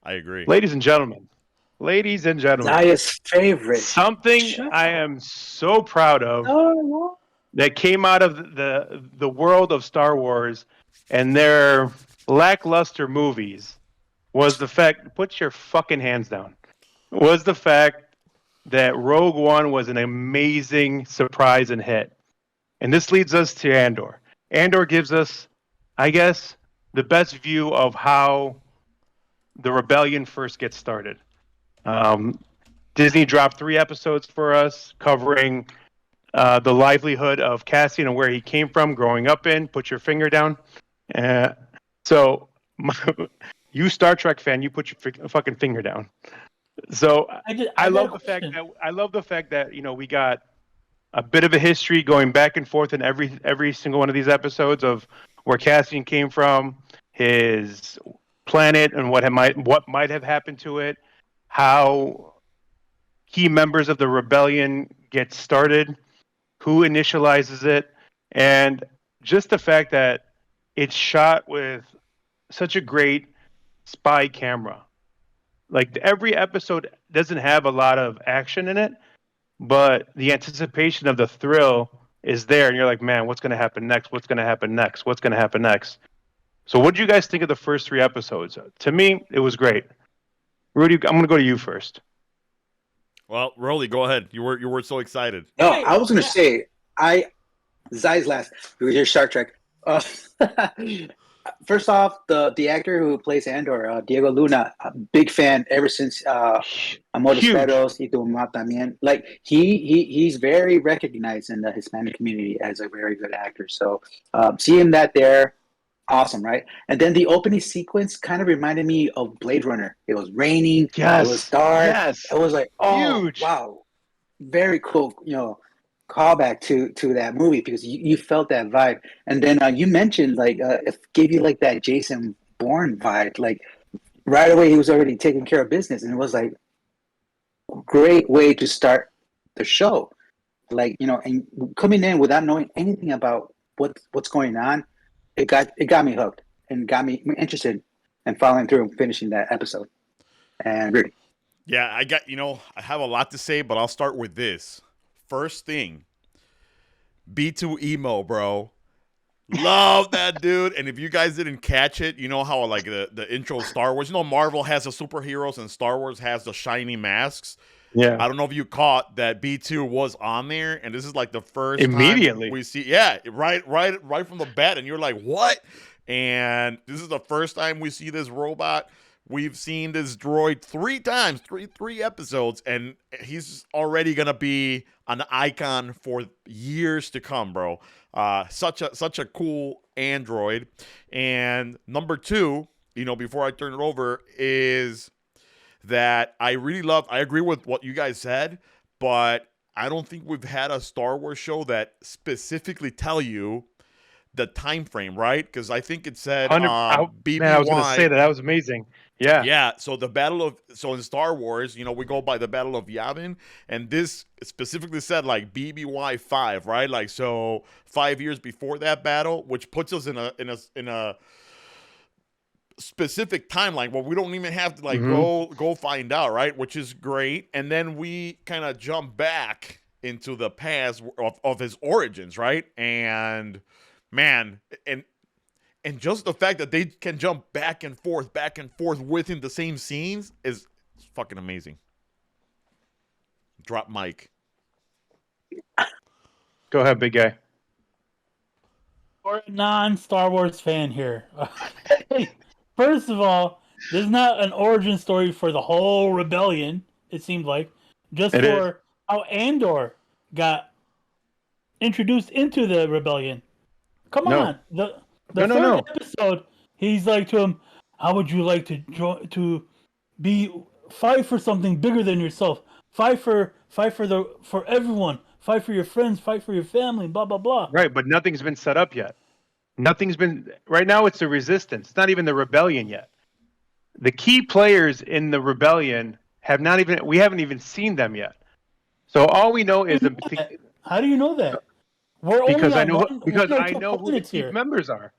I agree. Ladies and gentlemen, Zaya's favorite. something Shut I up. am so proud of No. that came out of the world of Star Wars and their lackluster movies was the fact. Put your fucking hands down. Was the fact that Rogue One was an amazing surprise and hit. And this leads us to Andor. Andor gives us, I guess, the best view of how the rebellion first gets started. Um, Disney dropped 3 episodes for us covering the livelihood of Cassian and where he came from, growing up in. Put your finger down. Uh, so, you Star Trek fan, you put your fucking finger down. So I I got a love the fact question. that we got a bit of a history going back and forth in every single one of these episodes of where Cassian came from, his planet, and what might have happened to it, how key members of the rebellion get started, who initializes it, and just the fact that it's shot with such a great spy camera. Like every episode doesn't have a lot of action in it, but the anticipation of the thrill is there, and you're like, man, what's going to happen next? What's going to happen next? What's going to happen next? So, what do you guys think of the first 3 episodes? To me, it was great. Rudy, I'm going to go to you first. Well, Rolly, go ahead. You were so excited. No, Wait, I was gonna yeah. say Zai's last. We were here Star Trek. First off, the actor who plays Andor, Diego Luna, a big fan ever since Amores Huge. Perros y Tu Mamá También. Like he's very recognized in the Hispanic community as a very good actor. So seeing that there, awesome, right? And then the opening sequence kind of reminded me of Blade Runner. It was raining. Yes. It was dark. Yes. It was like, oh, Huge. wow, very cool. Callback to that movie because you felt that vibe. And then you mentioned like it gave you like that Jason Bourne vibe. Like right away, he was already taking care of business, and it was like great way to start the show. Like and coming in without knowing anything about what's going on, it got me hooked and got me interested and following through and finishing that episode. And really, Yeah, I have a lot to say, but I'll start with this. First thing, B2 emo, bro. Love that dude. And if you guys didn't catch it, you know how like the intro of Star Wars, Marvel has the superheroes and Star Wars has the shiny masks. Yeah. I don't know if you caught that B2 was on there, and this is like the first Immediately. time we see. Yeah, right from the bat, and you're like, what? And this is the first time we see this robot. We've seen this droid 3 times, three episodes, and he's already gonna be an icon for years to come, bro. Such a cool android. And number 2, before I turn it over, is that I agree with what you guys said, but I don't think we've had a Star Wars show that specifically tell you the time frame, right? Because I think it said BBY. Man, I was going to say that was amazing. Yeah. Yeah, so in Star Wars, we go by the Battle of Yavin, and this specifically said like BBY 5, right? Like so 5 years before that battle, which puts us in a specific timeline where we don't even have to like go find out, right? Which is great. And then we kind of jump back into the past of his origins, right? And man, and just the fact that they can jump back and forth within the same scenes is fucking amazing. Drop mic. Go ahead, big guy. Or a non-Star Wars fan here. First of all, this is not an origin story for the whole rebellion, it seemed like. Just It for is. how Andor got introduced into the rebellion. Come No. on. The No. third episode, he's like to him, how would you like to fight for something bigger than yourself? Fight for everyone. Fight for your friends, fight for your family, blah blah blah. Right, but nothing's been set up yet. Right now it's the resistance. It's not even the rebellion yet. The key players in the rebellion we haven't even seen them yet. So all we know is How do you know that? We're because only I on know one, because one or I two know who the planets key here. members are.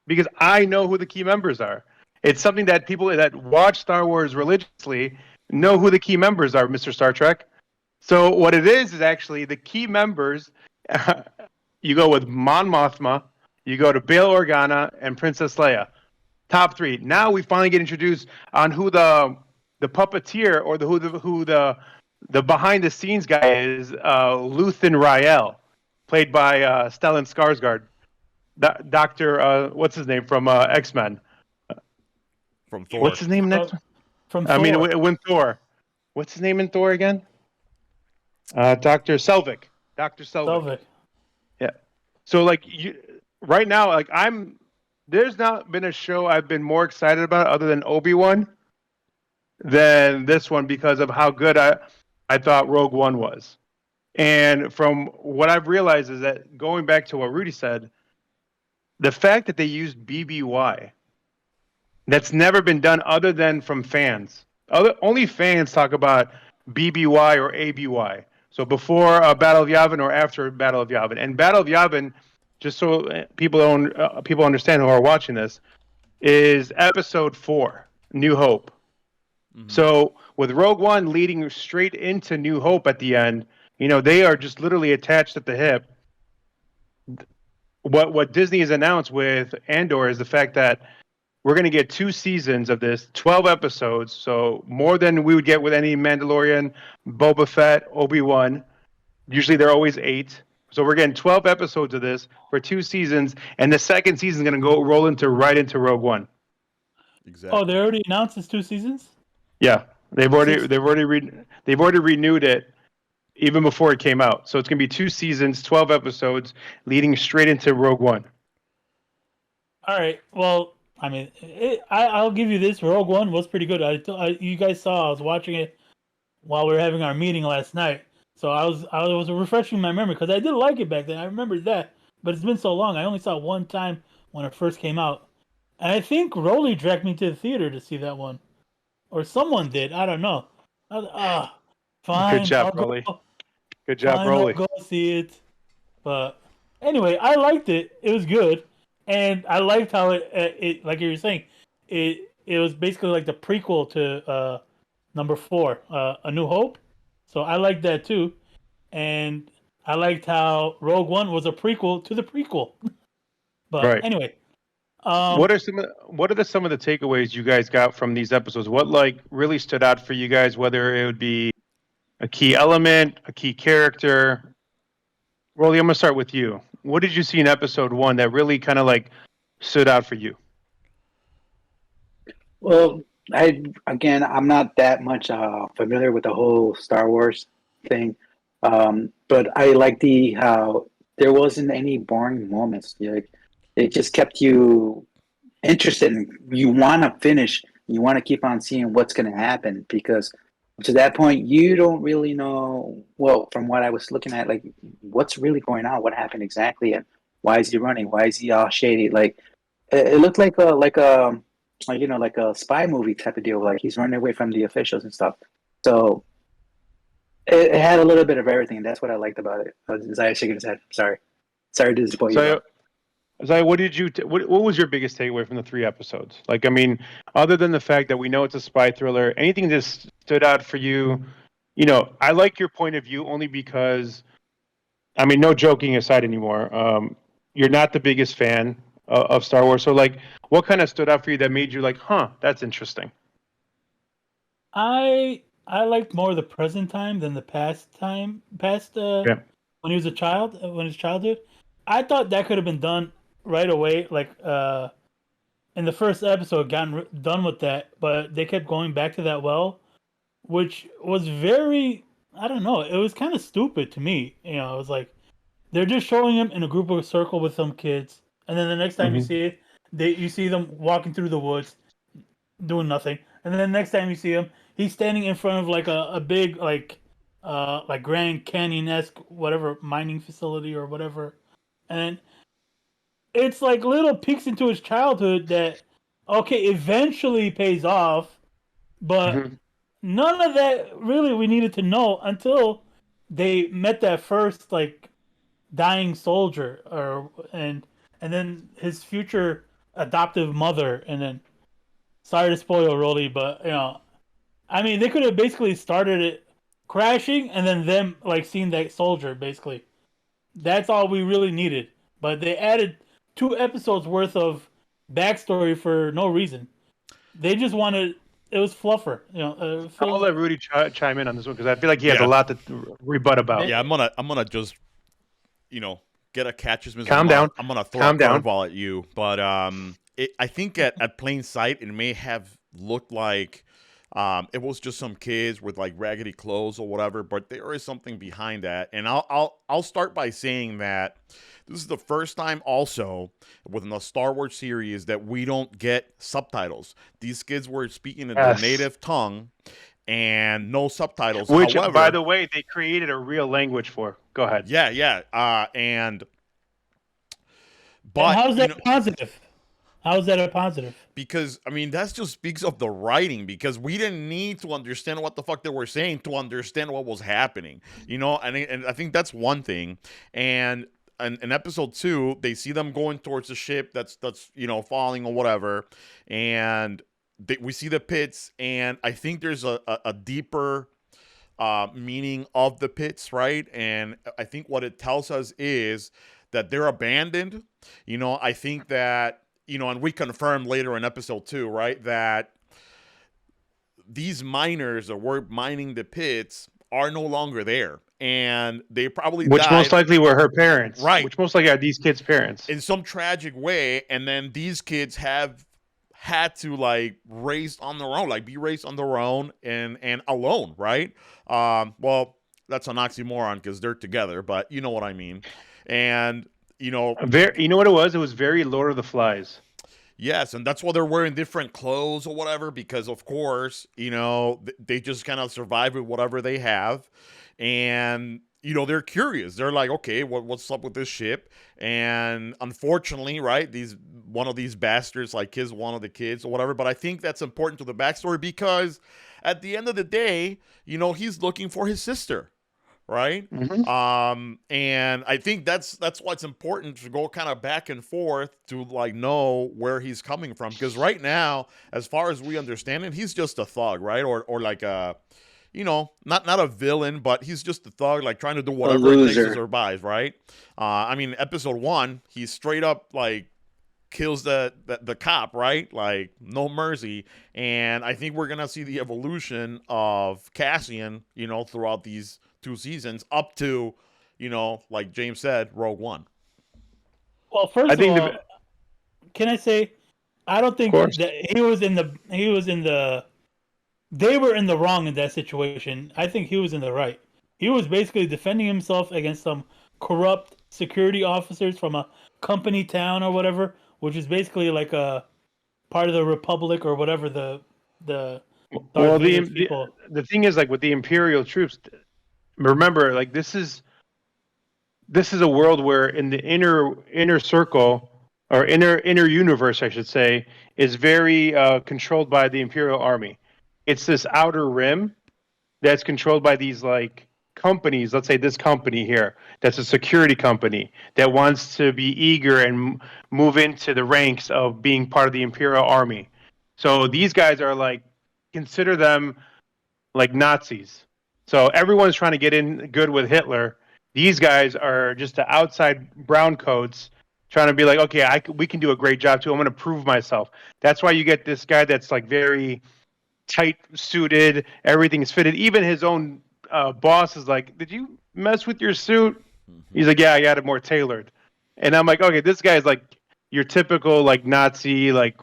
Because I know who the key members are. It's something that people that watch Star Wars religiously know who the key members are, Mr. Star Trek. So what it is actually the key members. You go with Mon Mothma, you go to Bail Organa, and Princess Leia. Top three. Now we finally get introduced on who the puppeteer or the behind the scenes guy is. Luthen Rael, played by Stellan Skarsgård. Doctor, what's his name from X-Men? From Thor. What's his name next? From I mean, Thor. when Thor. What's his name in Thor again? Dr. Selvig. Dr. Selvig. Selvig. Yeah. So like right now, like there's not been a show I've been more excited about other than Obi-Wan than this one because of how good I thought Rogue One was. And from what I've realized is that going back to what Rudy said, the fact that they used BBY, that's never been done other than from fans. Only fans talk about BBY or ABY. So before Battle of Yavin or after Battle of Yavin. And Battle of Yavin, just so people understand who are watching this, is episode 4, New Hope. Mm-hmm. So with Rogue One leading straight into New Hope at the end, they are just literally attached at the hip. What Disney has announced with Andor is the fact that we're going to get 2 seasons of this, 12 episodes, so more than we would get with any Mandalorian, Boba Fett, Obi-Wan. Usually they're always 8. So we're getting 12 episodes of this for 2 seasons, and the second season is going to roll right into Rogue One. Exactly. Oh, they already announced it's 2 seasons? Yeah, they've already renewed it even before it came out. So it's going to be 2 seasons, 12 episodes, leading straight into Rogue One. All right. Well, I mean, I'll give you this. Rogue One was pretty good. You guys saw I was watching it while we were having our meeting last night. So I was refreshing my memory because I did like it back then. I remember that, but it's been so long. I only saw it one time when it first came out, and I think Rolly dragged me to the theater to see that one, or someone did. I don't know. Fine. Good job, Rolly. Good job, fine, Rolly. I'll go see it. But anyway, I liked it. It was good. And I liked how it like you were saying, it was basically like the prequel to number 4, A New Hope. So I liked that too, and I liked how Rogue One was a prequel to the prequel. But right. Anyway, what are some of the takeaways you guys got from these episodes? What really stood out for you guys? Whether it would be a key element, a key character. Rolly, I'm gonna start with you. What did you see in episode 1 that really kind of stood out for you? Well, I'm not that much familiar with the whole Star Wars thing, but I like how there wasn't any boring moments. It just kept you interested, and you want to finish. You want to keep on seeing what's going to happen because to that point, you don't really know. Well, from what I was looking at, what's really going on? What happened exactly? And why is he running? Why is he all shady? It looked like a spy movie type of deal. Like he's running away from the officials and stuff. So it had a little bit of everything. That's what I liked about it. Zaya shaking his head. Sorry to disappoint you. Zaya, what was your biggest takeaway from the 3 episodes? I mean, other than the fact that we know it's a spy thriller, anything that stood out for you? I like your point of view only because, I mean, no joking aside anymore. You're not the biggest fan of Star Wars. So, what kind of stood out for you that made you that's interesting? I liked more the present time than the past time. When he was a child, when his childhood. I thought that could have been done right away, in the first episode, gotten done with that, but they kept going back to that well, which was very, I don't know, it was kind of stupid to me. It was like they're just showing him in a group of a circle with some kids, and then the next time you see it, you see them walking through the woods, doing nothing, and then the next time you see him, he's standing in front of a big Grand Canyon-esque whatever mining facility or whatever, and it's like little peeks into his childhood that, okay, eventually pays off, but none of that really we needed to know until they met that first dying soldier and then his future adoptive mother, and then sorry to spoil Rolly, but I mean, they could have basically started it crashing and then them like seeing that soldier. Basically, that's all we really needed. But they added 2 episodes worth of backstory for no reason. They just wanted it was fluffer. I'll let Rudy chime in on this one because I feel like he has a lot to rebut about. Yeah, I'm gonna just get a catcher's mitt. Calm down. I'm gonna throw a curveball at you, but I think at plain sight it may have looked like it was just some kids with like raggedy clothes or whatever, but there is something behind that, and I'll start by saying that this is the first time also within the Star Wars series that we don't get subtitles. These kids were speaking in their native tongue and no subtitles. Which, however, by the way, they created a real language for. Go ahead. Yeah. But how's that positive? How's that a positive? Because, I mean, that just speaks of the writing, because we didn't need to understand what the fuck they were saying to understand what was happening, and I think that's one thing. And in episode 2, they see them going towards the ship that's falling or whatever, and we see the pits, and I think there's a deeper meaning of the pits, right? And I think what it tells us is that they're abandoned. I think that, and we confirmed later in episode 2, right, that these miners that were mining the pits are no longer there. And they probably Which died, most likely were her parents. Right. Which most likely are these kids' parents. in some tragic way. And then these kids have had to like raised on their own, like be raised on their own and alone, right? Well, that's an oxymoron because they're together, but you know what I mean. And you know what it was? It was very Lord of the Flies. Yes, and that's why they're wearing different clothes or whatever, because of course, they just kind of survive with whatever they have. And they're curious. They're like, okay, what's up with this ship? And unfortunately, right, one of these bastards like kills one of the kids or whatever. But I think that's important to the backstory because at the end of the day, he's looking for his sister, right? Mm-hmm. And I think that's why it's important to go kind of back and forth to like know where he's coming from, because right now, as far as we understand it, he's just a thug, right? Or like a not a villain, but he's just a thug, like trying to do whatever it takes to survive, right? I mean, episode 1, he straight up like kills the cop, right? Like no mercy. And I think we're gonna see the evolution of Cassian, throughout these 2 seasons up to, like James said, Rogue One. Well, first of all, can I say, I don't think that he was in the. They were in the wrong in that situation. I think he was in the right. He was basically defending himself against some corrupt security officers from a company town or whatever, which is basically like a part of the Republic or whatever the thing is, like, with the Imperial troops, remember, like, this is a world where in the inner circle, or inner universe, I should say, is very controlled by the Imperial Army. It's this outer rim that's controlled by these like companies. Let's say this company here, that's a security company that wants to be eager and move into the ranks of being part of the Imperial Army. So these guys are like, consider them like Nazis. So everyone's trying to get in good with Hitler. These guys are just the outside brown coats trying to be like, okay, we can do a great job too. I'm going to prove myself. That's why you get this guy that's like very tight suited, everything's fitted. Even his own boss is like, did you mess with your suit? Mm-hmm. He's like, yeah, I got it more tailored. And I'm like, okay, this guy's like your typical like Nazi, like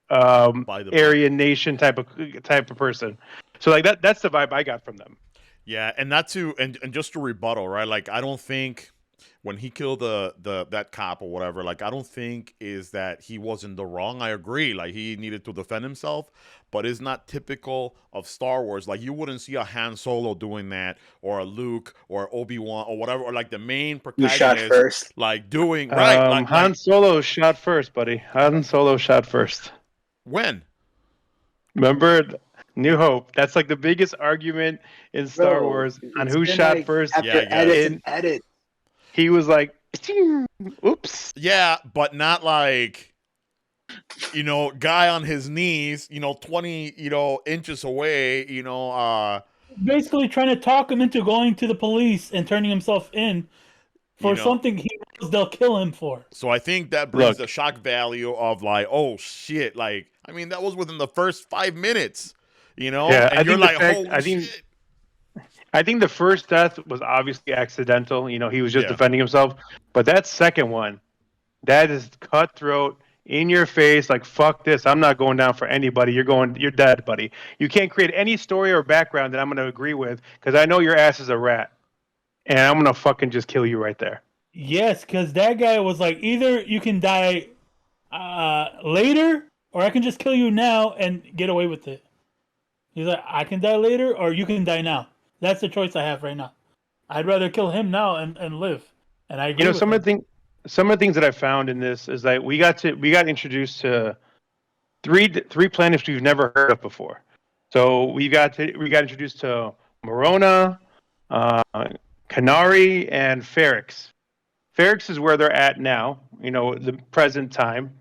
Aryan nation type of person. So like that's the vibe I got from them. Yeah, and just to rebuttal, right? Like, I don't think when he killed that cop or whatever, like, I don't think is that he was in the wrong. I agree, like, he needed to defend himself, but it's not typical of Star Wars. Like, you wouldn't see a Han Solo doing that, or a Luke, or Obi-Wan, or whatever, or like the main protagonist. You shot first. Like, doing, right. Like, Han Solo shot first, buddy. Han Solo shot first. When? Remember New Hope? That's like the biggest argument in Star Wars on who shot like first. Edit. He was like, oops. Yeah, but not like guy on his knees, 20, inches away, Basically trying to talk him into going to the police and turning himself in you for know. something he knows they'll kill him for. So I think that brings Look. the shock value of like, oh shit, like I mean that was within the first 5 minutes, Yeah, and you're like, holy shit. I think the first death was obviously accidental. He was just Yeah. defending himself. But that second one, that is cutthroat, in your face, like fuck this. I'm not going down for anybody. You're dead, buddy. You can't create any story or background that I'm going to agree with because I know your ass is a rat, and I'm going to fucking just kill you right there. Yes, because that guy was like, either you can die later, or I can just kill you now and get away with it. He's like, I can die later, or you can die now. That's the choice I have right now. I'd rather kill him now and live. And I agree with Some him. of the things that I found in this is that we got introduced to three planets we've never heard of before. So we got introduced to Morona, Canary, and Ferrix. Ferrix is where they're at now. The present time.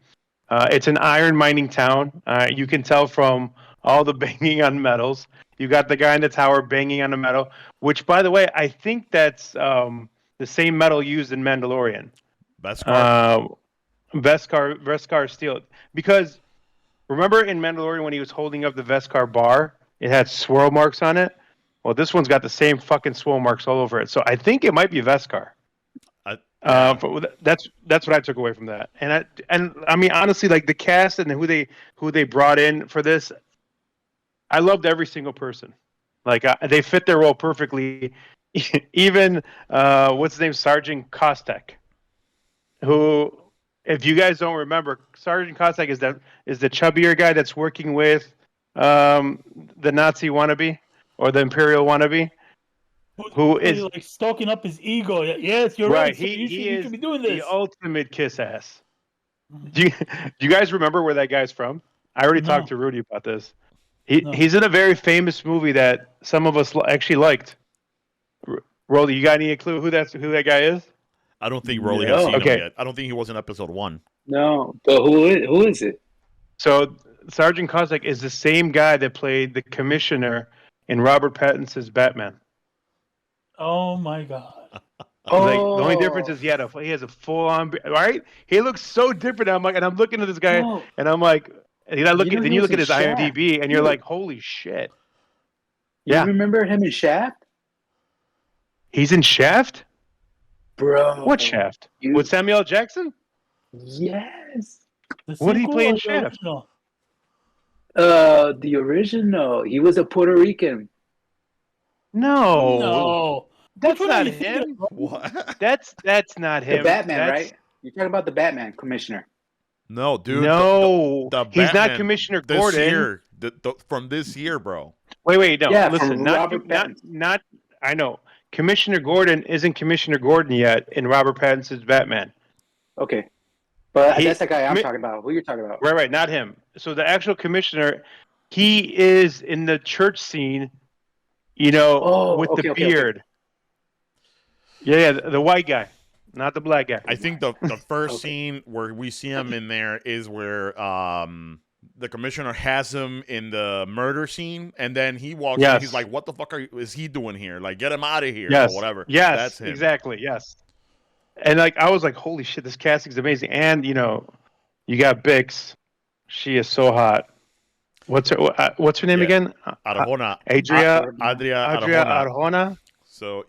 It's an iron mining town. You can tell from all the banging on metals. You got the guy in the tower banging on the metal, which, by the way, I think that's the same metal used in Mandalorian. Beskar steel. Because remember in Mandalorian when he was holding up the Beskar bar, it had swirl marks on it? Well, this one's got the same fucking swirl marks all over it. So I think it might be Beskar. That's what I took away from that. And I mean honestly, like the cast and who they brought in for this, I loved every single person. Like they fit their role perfectly. Even what's his name, Sergeant Kostek, who, if you guys don't remember, Sergeant Kostek is the chubbier guy that's working with the Nazi wannabe or the Imperial wannabe. Who is like stoking up his ego? Yes, you're right. So you should be doing this. The ultimate kiss ass. Do you guys remember where that guy's from? I already talked to Rudy about this. He's in a very famous movie that some of us actually liked. Rolly, you got any clue who that guy is? I don't think Rolly has seen him yet. I don't think he was in episode 1. No, but who is it? So Sergeant Kostek is the same guy that played the commissioner in Robert Pattinson's Batman. Oh my god! Like the only difference is he has a full on, right? He looks so different. I'm looking at this guy and I'm like, then you look at his IMDb and you're like, holy shit! You remember him in Shaft? He's in Shaft, bro. What Shaft? With Samuel L. Jackson? Yes. What did he play in Shaft? The original. He was a Puerto Rican. No. That's not him. What? That's not him. The Batman, right? You're talking about the Batman commissioner. No, dude. No, the he's not Commissioner Gordon. This year, from this year, bro. Wait, no. Yeah, listen, not. I know Commissioner Gordon isn't Commissioner Gordon yet in Robert Pattinson's Batman. Okay, but that's the guy I'm talking about. Who you're talking about? Right, not him. So the actual commissioner, he is in the church scene. With the beard. Okay. Yeah, the white guy, not the black guy. I think the first scene where we see him in there is where the commissioner has him in the murder scene, and then he walks in, he's like, what the fuck is he doing here? Like, get him out of here or whatever. Yes, that's him. Exactly, yes. And like I was like, holy shit, this casting's amazing. And you got Bix. She is so hot. What's her name again? Arjona. Adria Arjona. So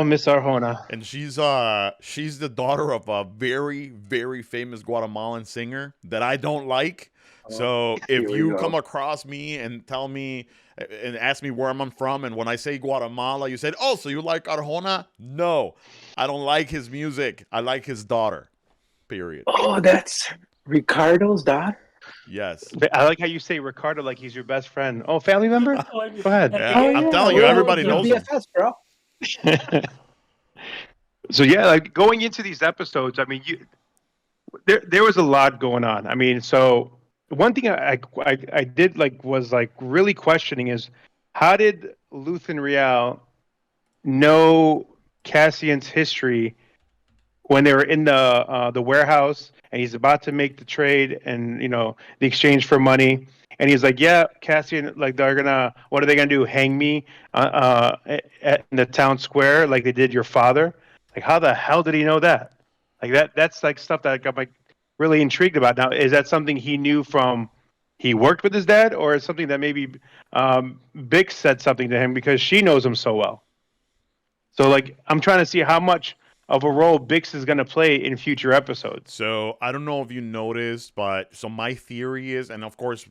Miss Arjona. And she's the daughter of a very, very famous Guatemalan singer that I don't like. So if you come across me and tell me and ask me where I'm from, and when I say Guatemala, you said, "Oh, so you like Arjona?" No, I don't like his music. I like his daughter. Period. Oh, that's Ricardo's daughter. Yes. I like how you say Ricardo like he's your best friend. Oh, family member? Go ahead. Yeah, I'm telling you, everybody knows him. BFS, bro. So like going into these episodes, I mean, there was a lot going on. I mean, so one thing I did was really questioning is how did Luthen Rial know Cassian's history when they were in the warehouse and he's about to make the trade and the exchange for money. And he's like, "Yeah, Cassian, like what are they gonna do? Hang me in the town square like they did your father? Like, how the hell did he know that? Like that's like stuff that I'm like really intrigued about. Now, is that something he knew from he worked with his dad, or is something that maybe Bix said something to him because she knows him so well? So like, I'm trying to see how much of a role Bix is going to play in future episodes. So I don't know if you noticed, but so my theory is, and of course,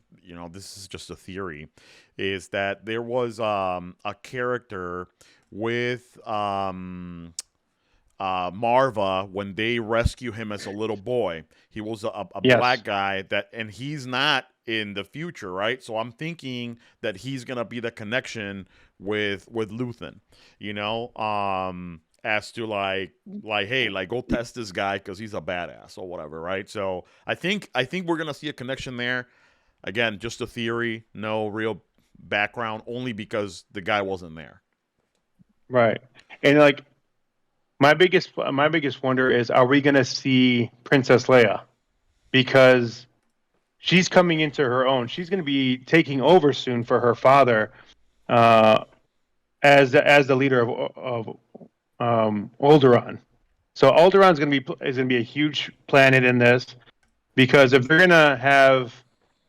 this is just a theory, is that there was a character with Marva when they rescue him as a little boy. He was a Yes. black guy and he's not in the future, right? So I'm thinking that he's gonna be the connection with Luthen, as to like hey, like go test this guy because he's a badass or whatever, right? So I think we're gonna see a connection there. Again, just a theory, no real background, only because the guy wasn't there. Right. And like my biggest wonder is, are we going to see Princess Leia? Because she's coming into her own. She's going to be taking over soon for her father as the leader of Alderaan. So Alderaan is going to be a huge planet in this, because if they're going to have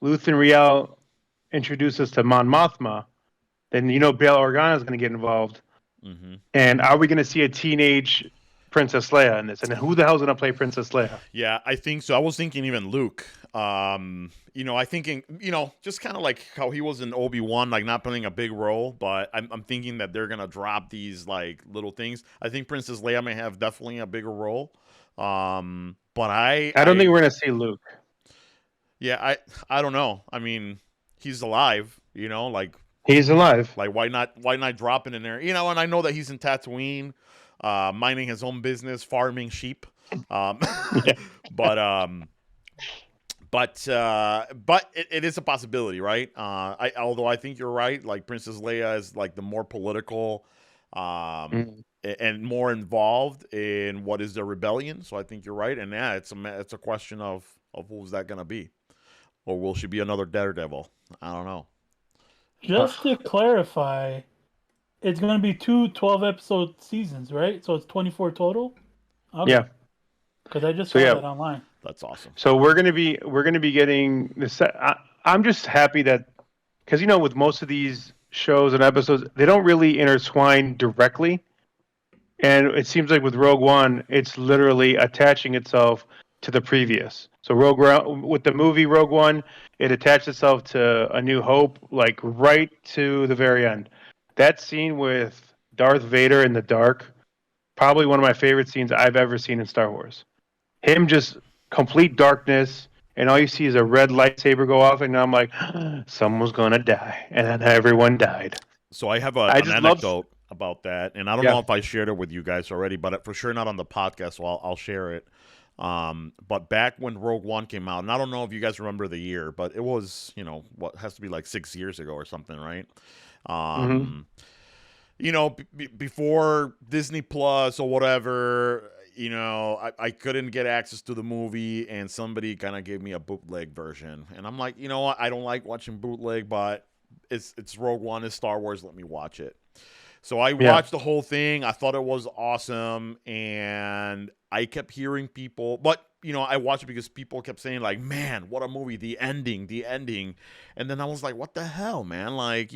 Luthen Riel introduce us to Mon Mothma, then Bail Organa is going to get involved. Mm-hmm. And are we going to see a teenage Princess Leia in this? And who the hell's going to play Princess Leia? Yeah, I think so. I was thinking even Luke. I thinking, just kind of like how he was in Obi-Wan, like not playing a big role, but I'm thinking that they're going to drop these like little things. I think Princess Leia may have definitely a bigger role. But I don't think we're going to see Luke. Yeah, I don't know. I mean, he's alive, like he's alive. Like why not drop it in there? And I know that he's in Tatooine, minding his own business, farming sheep. Yeah. But it is a possibility, right? Although I think you're right. Like Princess Leia is like the more political, and more involved in what is the rebellion. So I think you're right. And yeah, it's a question of who's that gonna be, or will she be another Daredevil? I don't know. Just to clarify, it's going to be 2 12-episode seasons, right? So it's 24 total? Okay. Yeah. Because I just saw that online. That's awesome. So we're gonna be getting this. I'm just happy that, because with most of these shows and episodes, they don't really intertwine directly, and it seems like with Rogue One, it's literally attaching itself to the previous. So with the movie Rogue One, it attached itself to A New Hope, like right to the very end. That scene with Darth Vader in the dark, probably one of my favorite scenes I've ever seen in Star Wars. Him just complete darkness, and all you see is a red lightsaber go off, and I'm like, someone's gonna die, and then everyone died. So I have an anecdote about that, and I don't know if I shared it with you guys already, but for sure not on the podcast, so I'll share it. But back when Rogue One came out, and I don't know if you guys remember the year, but it was, what has to be like 6 years ago or something, right? Before Disney Plus or whatever, I couldn't get access to the movie, and somebody kind of gave me a bootleg version, and I'm like, what? I don't like watching bootleg, but it's Rogue One, it's Star Wars, let me watch it. So I watched the whole thing. I thought it was awesome, and I kept hearing people, but I watched it because people kept saying like, man, what a movie, the ending. And then I was like, what the hell, man? Like,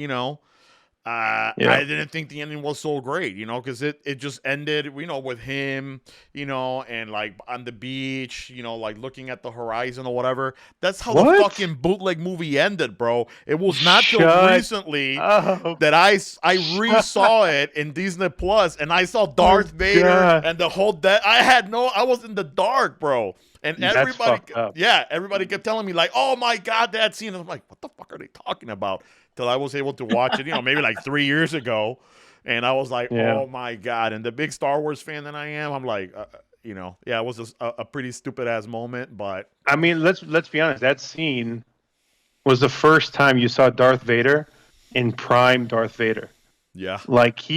I didn't think the ending was so great, because it just ended, with him, and like on the beach, like looking at the horizon or whatever. That's how the fucking bootleg movie ended, bro. It was not till recently that I resaw it in Disney Plus, and I saw Darth Vader and the whole I was in the dark, bro. And everybody kept telling me like, oh my God, that scene. And I'm like, what the fuck are they talking about? Till I was able to watch it, maybe like 3 years ago. And I was like, oh my God. And the big Star Wars fan that I am, I'm like, it was a pretty stupid ass moment, but I mean, let's be honest. That scene was the first time you saw Darth Vader in prime Darth Vader. Yeah. Like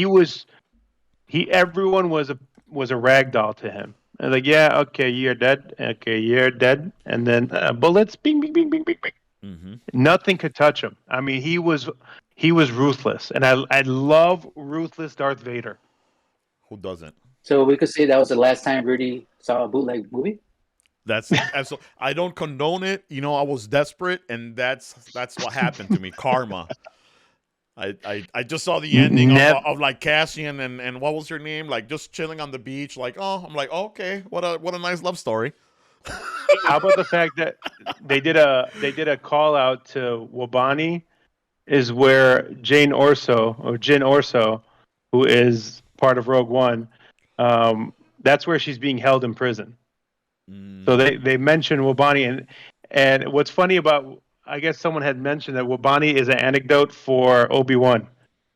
everyone was a ragdoll to him. And like, yeah, okay, you're dead. Okay, you're dead. And then bullets, bing, bing, bing, bing, bing, bing. Mm-hmm. Nothing could touch him. I mean, he was ruthless, and I love ruthless Darth Vader. Who doesn't? So we could say that was the last time Rudy saw a bootleg movie. That's absolutely. I don't condone it. You know, I was desperate, and that's what happened to me. Karma. I just saw the ending of like Cassian and what was her name? Like just chilling on the beach. Like, oh, I'm like, oh, okay, what a nice love story. How about the fact that they did a call out to Wabani, is where Jyn Orso, who is part of Rogue One, that's where she's being held in prison. So they mentioned Wabani, and what's funny about, I guess someone had mentioned that Wabani is an anecdote for Obi-Wan.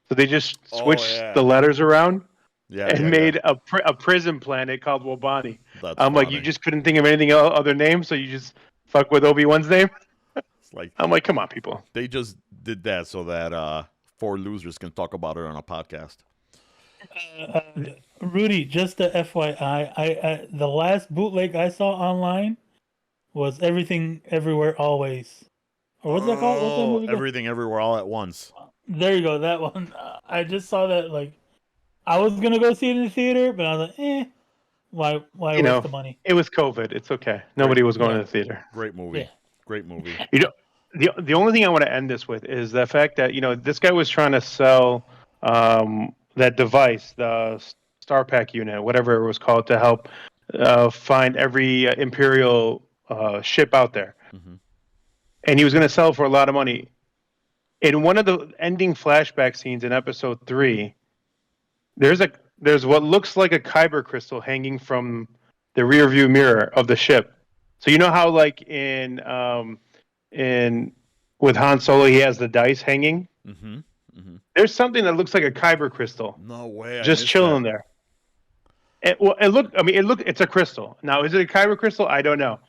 So they just switched the letters around and made a prison planet called Wabani. That's I'm funny. like, you just couldn't think of anything other name, so you just fuck with Obi-Wan's name? It's like, I'm like, come on, people. They just did that so that 4 losers can talk about it on a podcast. Rudy, just the FYI, I the last bootleg I saw online was Everything Everywhere Always. Or what's that called? What's that movie called? Everything Everywhere All at Once. There you go, that one. I just saw that, like, I was gonna go see it in the theater, but I was like, why waste the money? It was COVID. It's okay. Nobody was going to the theater. Great movie. Yeah. Great movie. You know, the only thing I want to end this with is the fact that, this guy was trying to sell that device, the Star Pack unit, whatever it was called, to help find every Imperial ship out there. Mm-hmm. And he was going to sell it for a lot of money. In one of the ending flashback scenes in episode 3, there's what looks like a kyber crystal hanging from the rear view mirror of the ship. So you know how, like, in with Han Solo, he has the dice hanging? Mm-hmm. Mm-hmm. There's something that looks like a kyber crystal. No way. Just chilling there. It's a crystal. Now, is it a kyber crystal? I don't know.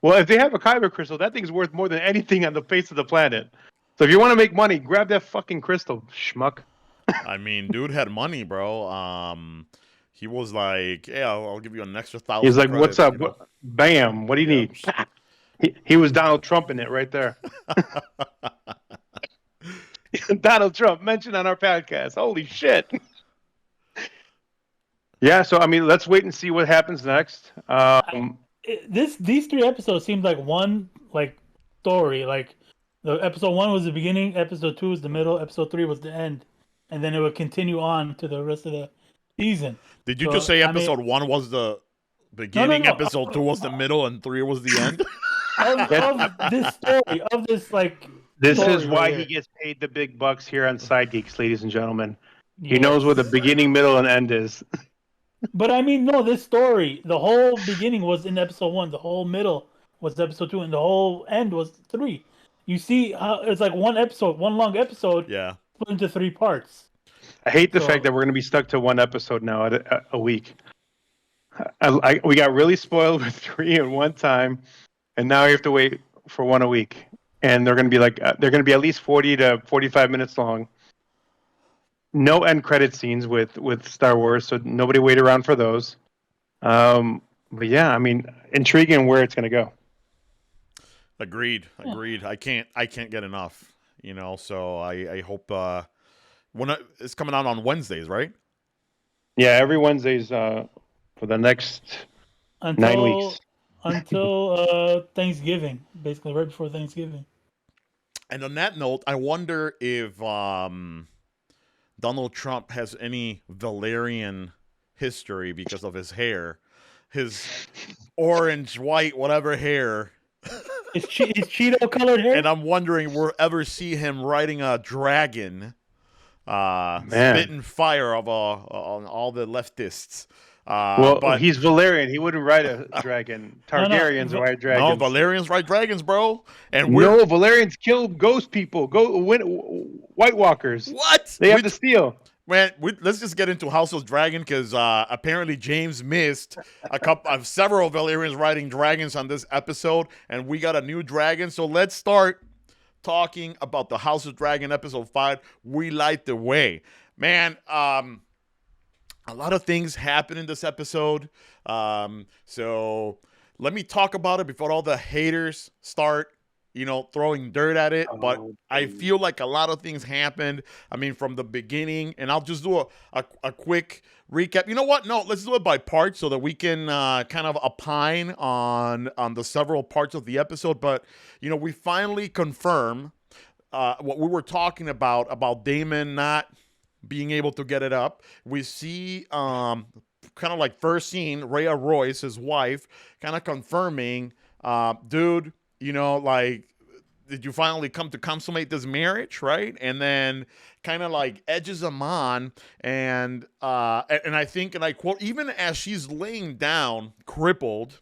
Well, if they have a kyber crystal, that thing's worth more than anything on the face of the planet. So if you want to make money, grab that fucking crystal, schmuck. I mean, dude had money, bro. He was like, "Yeah, I'll give you an extra 1,000." He's like, credits, "What's up? Bam! What do you need?" He was Donald Trump in it right there. Donald Trump mentioned on our podcast. Holy shit! Yeah, so I mean, let's wait and see what happens next. These 3 episodes seemed like one story. Like, the episode 1 was the beginning, episode 2 was the middle, episode 3 was the end, and then it would continue on to the rest of the season. Did you just say episode 1 was the beginning, no. episode 2 was the middle, and 3 was the end? of this story, of this This story is why right he gets paid the big bucks here on Sci'd Geeks, ladies and gentlemen. He Yes. knows where the beginning, middle, and end is. But I mean, no, this story, the whole beginning was in episode 1, the whole middle was episode 2, and the whole end was 3. You see how it's like one long episode, split into 3 parts. I hate the fact that we're going to be stuck to one episode now at a week. We got really spoiled with 3 at one time, and now we have to wait for 1 a week. And they're going to be they're going to be at least 40 to 45 minutes long. No end credit scenes with Star Wars, so nobody wait around for those. But yeah, I mean, intriguing where it's going to go. Agreed. I can't get enough. So I hope it's coming out on Wednesdays, right? Yeah, every Wednesdays for the next 9 weeks. Until Thanksgiving, basically right before Thanksgiving. And on that note, I wonder if Donald Trump has any Valerian history because of his hair, his orange, white, whatever hair. His Cheeto colored hair. And I'm wondering, we'll ever see him riding a dragon, spitting fire on all the leftists. But he's Valerian. He wouldn't ride a dragon. Targaryens ride dragons. No, Valerians ride dragons, bro. And Valerians kill ghost people. White Walkers. What? They have to steal. Man, let's just get into House of Dragon because apparently James missed several Valerians riding dragons on this episode, and we got a new dragon. So let's start talking about the House of Dragon episode 5. We Light the Way, man. a lot of things happen in this episode. So let me talk about it before all the haters start, throwing dirt at it. But I feel like a lot of things happened. I mean, from the beginning, and I'll just do a quick recap. You know what? No, let's do it by parts so that we can kind of opine on the several parts of the episode. But we finally confirm what we were talking about Damon not being able to get it up. We see kind of like first scene Rhea Royce, his wife, kind of confirming, dude, like, did you finally come to consummate this marriage, right? And then kind of like edges him on, and I think, and I quote, even as she's laying down crippled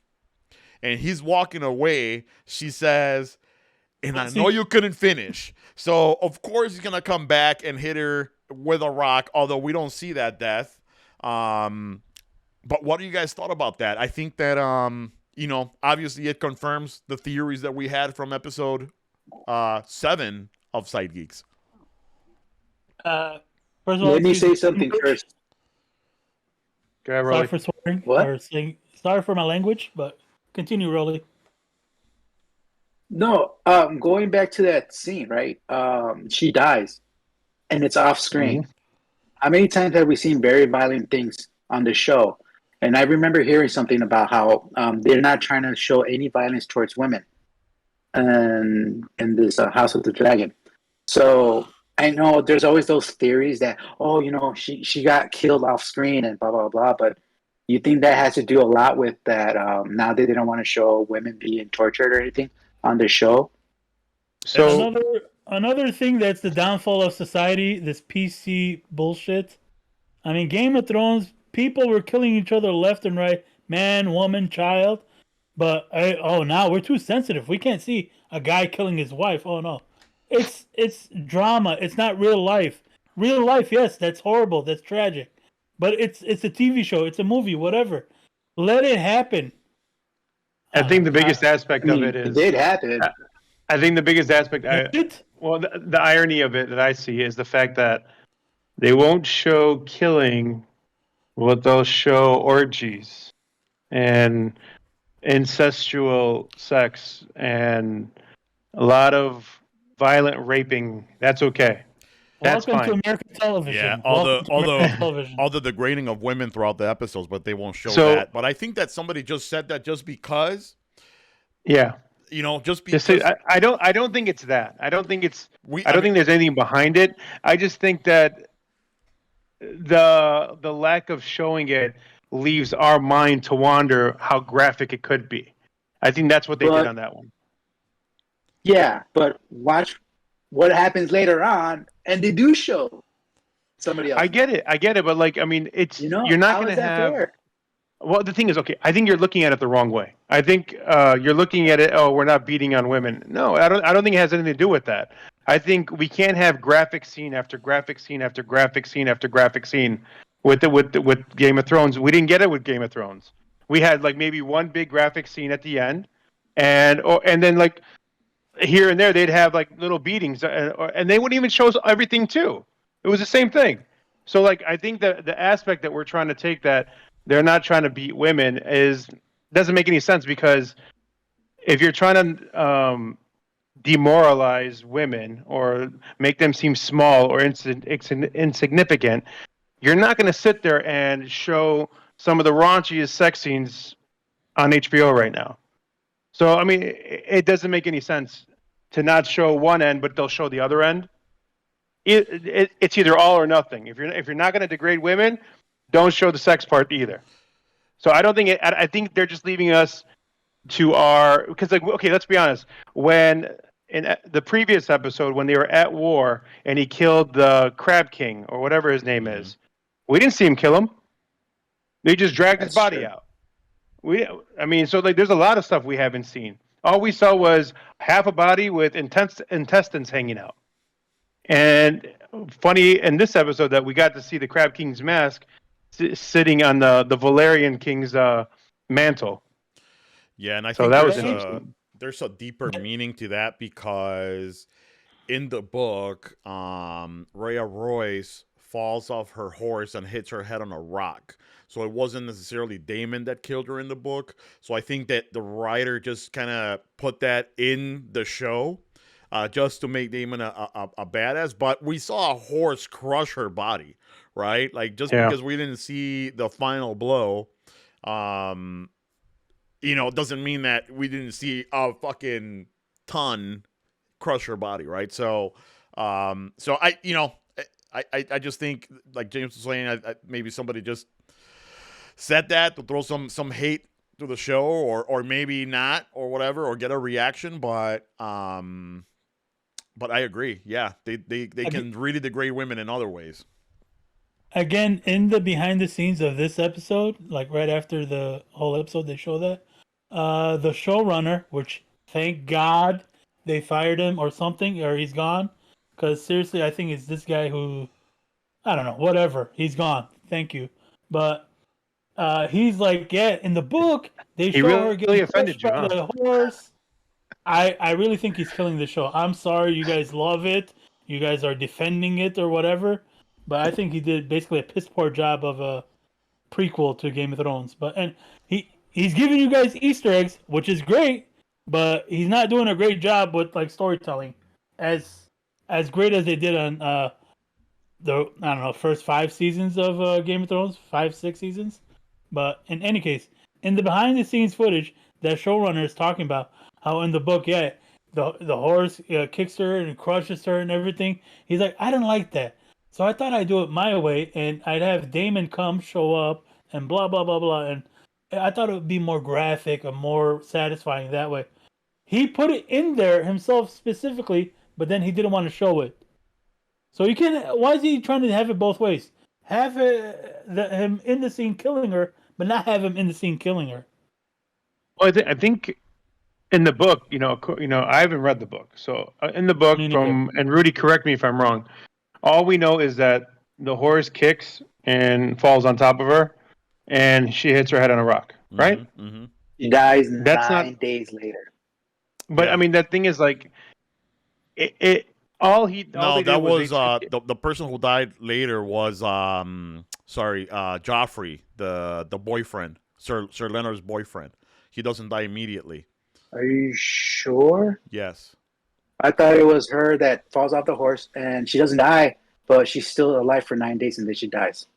and he's walking away, she says, and I know you couldn't finish. So, of course, he's going to come back and hit her with a rock, although we don't see that death. But what do you guys thought about that? I think that, obviously it confirms the theories that we had from episode 7 of Sci'd Geeks. First of all, let me say something first. Sorry for swearing. What? Or saying, sorry for my language, but continue, Rolly. No, going back to that scene, right? She dies, and it's off screen. Mhm. How many times have we seen very violent things on the show? And I remember hearing something about how they're not trying to show any violence towards women in this House of the Dragon. So I know there's always those theories that, she got killed off screen and blah, blah, blah. But you think that has to do a lot with that now that they don't want to show women being tortured or anything on the show? So Another thing that's the downfall of society, this PC bullshit. I mean, Game of Thrones, people were killing each other left and right, man, woman, child. But now we're too sensitive. We can't see a guy killing his wife. Oh no, it's drama. It's not real life. Real life, yes, that's horrible. That's tragic. But it's a TV show. It's a movie. Whatever. Let it happen. I think the biggest aspect of it It is. did happen. I think the biggest aspect. Well, the irony of it that I see is the fact that they won't show killing, but they'll show orgies and incestual sex and a lot of violent raping. That's okay. That's welcome fine. to American television. Yeah, Welcome to American television. all the degrading of women throughout the episodes, but they won't show So- that. But I think that somebody just said that just because, Yeah. just because I don't think it's that. I don't think it's. we. I don't think there's anything behind it. I just think that the lack of showing it leaves our mind to wander how graphic it could be. I think that's what they did on that one. Yeah, but watch what happens later on, and they do show somebody else. I get it, but like, I mean, it's you're not how going is to that have. fair? Well, the thing is, okay, I think you're looking at it the wrong way. I think you're looking at it. Oh, we're not beating on women. No, I don't think it has anything to do with that. I think we can't have graphic scene after graphic scene after graphic scene after graphic scene with Game of Thrones. We didn't get it with Game of Thrones. We had like maybe one big graphic scene at the end, and then like here and there they'd have like little beatings, and they wouldn't even show us everything too. It was the same thing. So like I think that the aspect that we're trying to take that they're not trying to beat women doesn't make any sense, because if you're trying to demoralize women or make them seem small or insignificant, you're not going to sit there and show some of the raunchiest sex scenes on HBO right now. So I mean, it doesn't make any sense to not show one end, but they'll show the other end. It's either all or nothing. If you're not going to degrade women, don't show the sex part either. So I don't think I think they're just leaving us to because like, okay, let's be honest. When in the previous episode, when they were at war and he killed the Crab King or whatever his name is, we didn't see him kill him. They just dragged his body out. So like, there's a lot of stuff we haven't seen. All we saw was half a body with intestines hanging out. And funny in this episode that we got to see the Crab King's mask sitting on the Valerian King's mantle. Yeah, and I So think that was there's a deeper meaning to that, because in the book, Rhea Royce falls off her horse and hits her head on a rock. So it wasn't necessarily Damon that killed her in the book. So I think that the writer just kind of put that in the show just to make Damon a badass. But we saw a horse crush her body, right? Like, just Yeah. because we didn't see the final blow, it doesn't mean that we didn't see a fucking ton crush her body, right? So I just think, like James was saying, maybe somebody just said that to throw some hate to the show, or maybe not, or whatever, or get a reaction. But I agree. Yeah, they can really degrade women in other ways. Again, in the behind the scenes of this episode, like right after the whole episode, they show that the showrunner, which thank God they fired him or something, or he's gone. Because seriously, I think it's this guy who, I don't know, whatever. He's gone. Thank you. But he's like, yeah, in the book, they He show really her getting offended pushed you, by huh? the horse. I really think he's killing the show. I'm sorry, you guys love it. You guys are defending it or whatever. But I think he did basically a piss poor job of a prequel to Game of Thrones. And he's giving you guys Easter eggs, which is great, but he's not doing a great job with like storytelling, as great as they did on the first 5 seasons of Game of Thrones, 5-6 seasons. But in any case, in the behind the scenes footage, that showrunner is talking about how in the book, yeah, the horse kicks her and crushes her and everything. He's like, I don't like that. So I thought I'd do it my way, and I'd have Damon come, show up, and blah, blah, blah, blah. And I thought it would be more graphic and more satisfying that way. He put it in there himself specifically, but then he didn't want to show it. So you can't. Why is he trying to have it both ways? Have him in the scene killing her, but not have him in the scene killing her. Well, I think in the book, I haven't read the book. So in the book, Me neither. and Rudy, correct me if I'm wrong. All we know is that the horse kicks and falls on top of her, and she hits her head on a rock. Right? Mm-hmm. He dies That's 9 not- days later. But Yeah. I mean, that thing is like, all they No, did that was they took the person who died later was Joffrey, the boyfriend, Sir Leonard's boyfriend. He doesn't die immediately. Are you sure? Yes. I thought it was her that falls off the horse and she doesn't die, but she's still alive for 9 days and then she dies.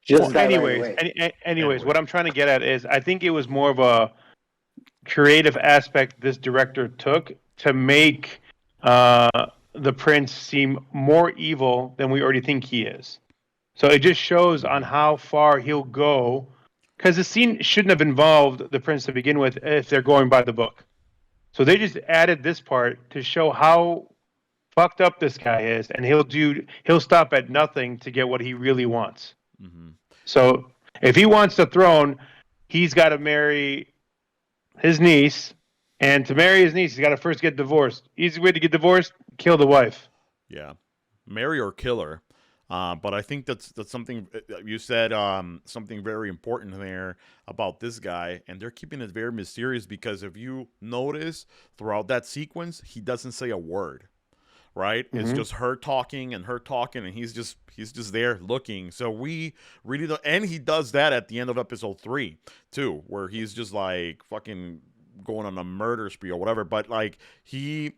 She doesn't die right away. anyways, what I'm trying to get at is, I think it was more of a creative aspect this director took to make the prince seem more evil than we already think he is. So it just shows on how far he'll go, because the scene shouldn't have involved the prince to begin with if they're going by the book. So they just added this part to show how fucked up this guy is, and he'll stop at nothing to get what he really wants. Mm-hmm. So if he wants the throne, he's got to marry his niece, and to marry his niece, he's got to first get divorced. Easy way to get divorced: kill the wife. Yeah, marry or kill her. But I think that's something you said. Something very important there about this guy, and they're keeping it very mysterious because if you notice throughout that sequence, he doesn't say a word. Right? Mm-hmm. It's just her talking, and he's just there looking. So we really don't, and he does that at the end of episode 3 too, where he's just like fucking going on a murder spree or whatever. But like we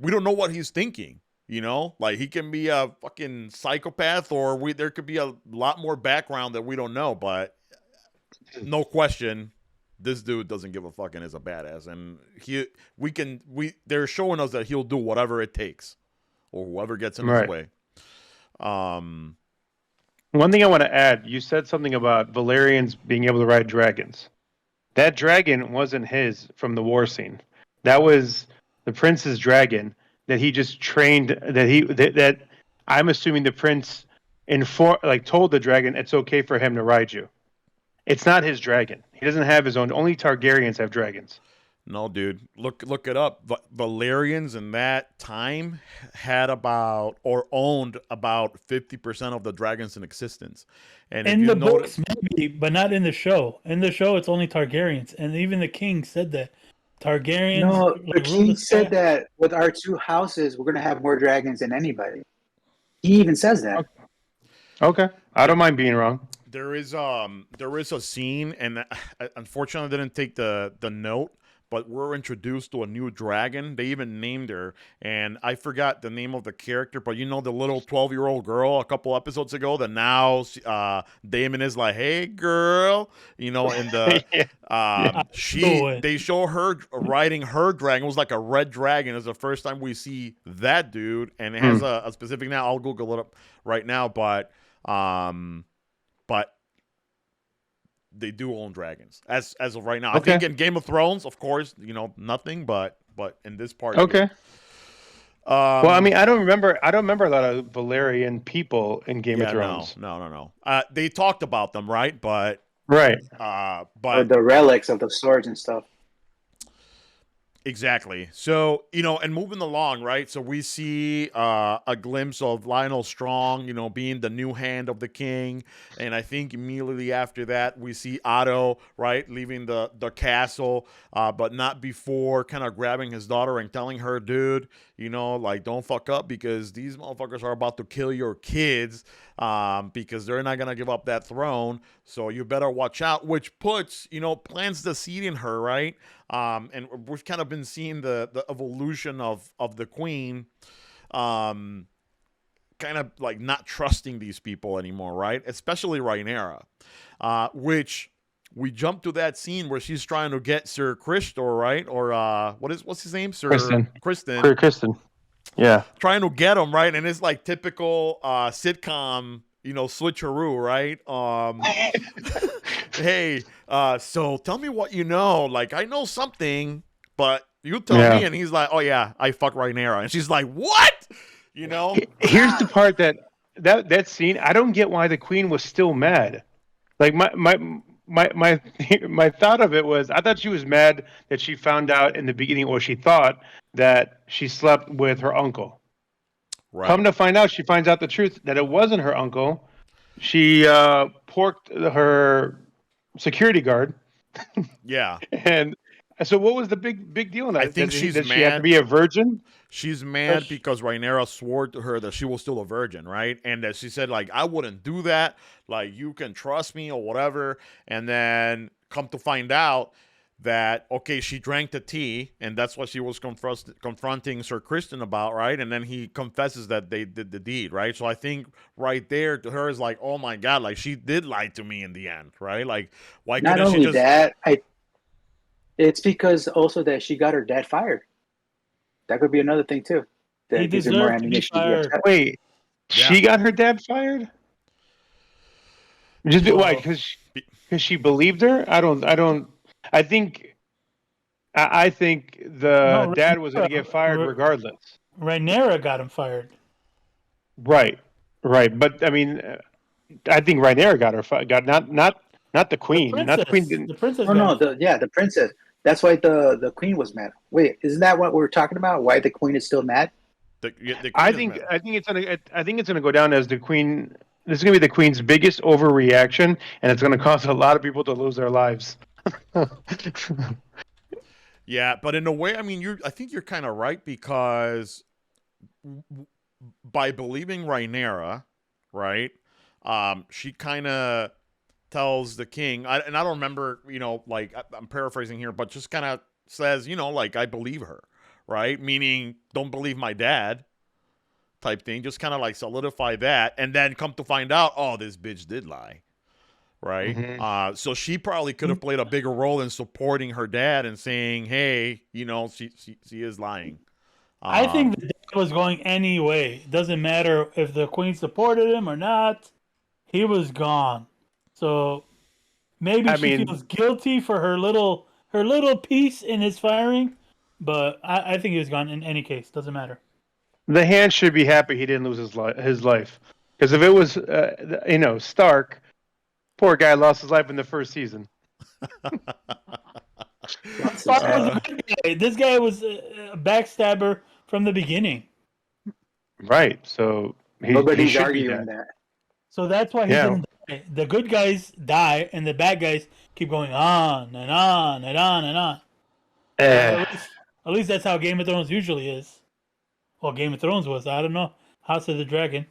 don't know what he's thinking. Like he can be a fucking psychopath, or there could be a lot more background that we don't know. But no question, this dude doesn't give a fuck and is a badass. And they're showing us that he'll do whatever it takes, or whoever gets in his way. One thing I want to add: you said something about Valerians being able to ride dragons. That dragon wasn't his from the war scene. That was the prince's dragon that he just trained. That I'm assuming the prince told the dragon it's okay for him to ride you. It's not his dragon. He doesn't have his own. Only Targaryens have dragons. No, dude. Look it up. Valerians in that time had owned about 50% of the dragons in existence. And in the books, maybe, but not in the show. In the show, it's only Targaryens, and even the king said that Targaryens. No, the king said that with our 2 houses, we're gonna have more dragons than anybody. He even says that. Okay, I don't mind being wrong. There is a scene, and unfortunately, I didn't take the note. But we're introduced to a new dragon. They even named her, and I forgot the name of the character. But you know the little 12-year-old girl a couple episodes ago. That now Damon is like, "Hey, girl," you know. And Yeah. they show her riding her dragon. It was like a red dragon. It's the first time we see that dude, and it has a specific now. I'll Google it up right now, but they do own dragons as of right now. Okay. I think in Game of Thrones, of course, you know, nothing, but in this part. Okay. Here. Well, I mean, I don't remember a lot of Valerian people in Game of Thrones. No. They talked about them, right? But Right. Or but the relics of the swords and stuff. exactly. So, you know, and moving along, right? So we see a glimpse of Lionel Strong, you know, being the new hand of the king. And I think immediately after that, we see Otto, right, leaving the castle, but not before kind of grabbing his daughter and telling her, dude, you know, like, don't fuck up because these motherfuckers are about to kill your kids because they're not going to give up that throne. So you better watch out, which puts, you know, plants the seed in her, right? And we've kind of been seeing the evolution of the queen, kind of like not trusting these people anymore, right? Especially Rhaenyra, which we jump to that scene where she's trying to get Sir Cristor, right? Or what's his name? Sir Kristen. Kristen. Yeah. Trying to get him, right? And it's like typical sitcom, you know, switcheroo, right? Hey, so tell me what you know. Like, I know something, but you tell me. And he's like, oh yeah, I fuck Rhaenyra. And she's like, what? You know? Here's the part that scene, I don't get why the queen was still mad. Like my thought of it was, I thought she was mad that she found out in the beginning, or she thought that she slept with her uncle. Right. Come to find out, she finds out the truth that it wasn't her uncle. She porked her security guard. Yeah. And so what was the big deal in that? I think she's mad. She have to be a virgin? She's mad because Rhaenyra swore to her that she was still a virgin, right? And that she said, like, I wouldn't do that. Like, you can trust me or whatever. And then come to find out that, okay, she drank the tea, and that's what she was confronting Sir Kristen about, right? And then he confesses that they did the deed, right? So I think right there to her is like, oh my God, like she did lie to me in the end, right? Like, why Not couldn't only she just... that, it's because also that she got her dad fired. That could be another thing too. That He gives her more deserved to be ammunition. fired. Wait, she got her dad fired? Just why? Because she believed her? I think the dad was going to get fired regardless. Rhaenyra got him fired. Right. But I mean, I think Rhaenyra got her fired. Not the queen. Not the queen. Didn't. The princess. Oh no, the princess. That's why the queen was mad. Wait, isn't that what we're talking about? Why the queen is still mad? I think it's gonna go down as the queen. This is gonna be the queen's biggest overreaction, and it's gonna cause a lot of people to lose their lives. Yeah, but in a way, I mean, I think you're kind of right because by believing Rhaenyra, right? She kind of tells the king, and I don't remember, you know, like I'm paraphrasing here, but just kind of says, you know, like I believe her, right? Meaning, don't believe my dad, type thing. Just kind of like solidify that, and then come to find out, oh, this bitch did lie, right? Mm-hmm. So she probably could have played a bigger role in supporting her dad and saying, hey, you know, she is lying. I think the dad was going anyway. Doesn't matter if the queen supported him or not. He was gone. So maybe she feels guilty for her little piece in his firing, but I think he was gone in any case. Doesn't matter. The hand should be happy he didn't lose his life, because if it was Stark, poor guy lost his life in the first season. This guy was a backstabber from the beginning. Right. So nobody's arguing that. So that's why he didn't die. The good guys die, and the bad guys keep going on and on and on and on. At least that's how Game of Thrones usually is. Well, Game of Thrones was. I don't know. House of the Dragon.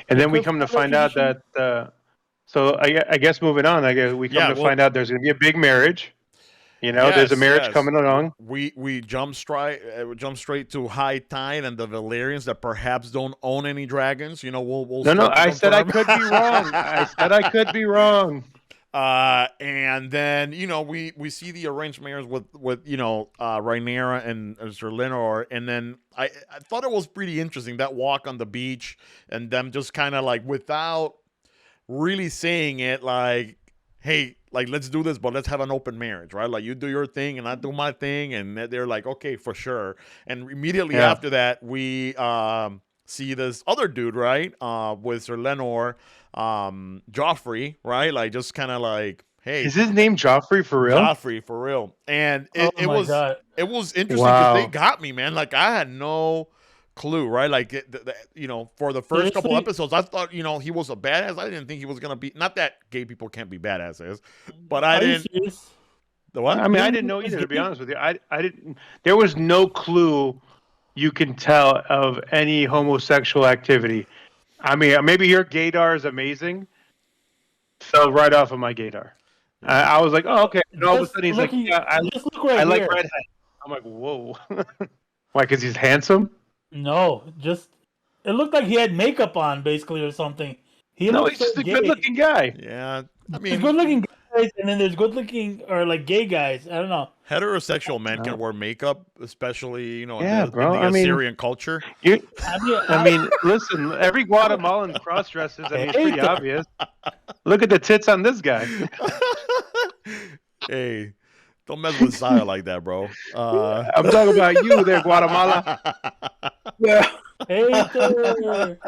And The then we come to cliffhanger find out tradition? that. So I guess moving on, I guess we come Yeah, to well, find out there's going to be a big marriage. There's a yes, marriage yes. coming along. We jump straight to High Tide and the Valerians that perhaps don't own any dragons. We'll No, start to I said I confirm. could be wrong. I said I could be wrong. And then we see the arranged marriage with Rhaenyra and Sir Lenor, and then I thought it was pretty interesting that walk on the beach and them just kind of like without really saying it, like, hey, like, let's do this, but let's have an open marriage, right? Like, you do your thing and I do my thing, and they're like, okay, for sure. And immediately Yeah. after that, we see this other dude, right, with Sir Lenor, Joffrey, right? Like, just kind of like, hey, Is his name Joffrey for real? Joffrey, for real. And Oh it my was God. interesting because they Wow. got me, man. Like, I had no clue, right? Like, for the first couple Seriously? episodes, I thought, he was a badass. I didn't think he was gonna be. Not that gay people can't be badasses, but I Are you didn't. serious? The what? I mean, I You didn't know was either, to be gay? honest with you. I didn't. There was no clue you can tell of any homosexual activity. I mean, maybe your gaydar is amazing. Fell right off of my gaydar. I was like, oh, okay. And all of a Just sudden, he's like, looking, yeah, just look right I like here. redhead. I'm like, whoa. Why? Because he's handsome? No, just it looked like he had makeup on, basically, or something. He No, looked he's so just a gay. good-looking guy. Yeah, I There's mean, good-looking guys, and then there's good-looking or like gay guys. I don't know. heterosexual men can wear makeup, especially in Yeah, the bro. I mean, Assyrian culture. I mean, listen. Every Guatemalan cross dresses. I mean, it's pretty Hater. obvious. Look at the tits on this guy. Hey, don't mess with Saya like that, bro. I'm talking about you there, Guatemala. Yeah. Hater.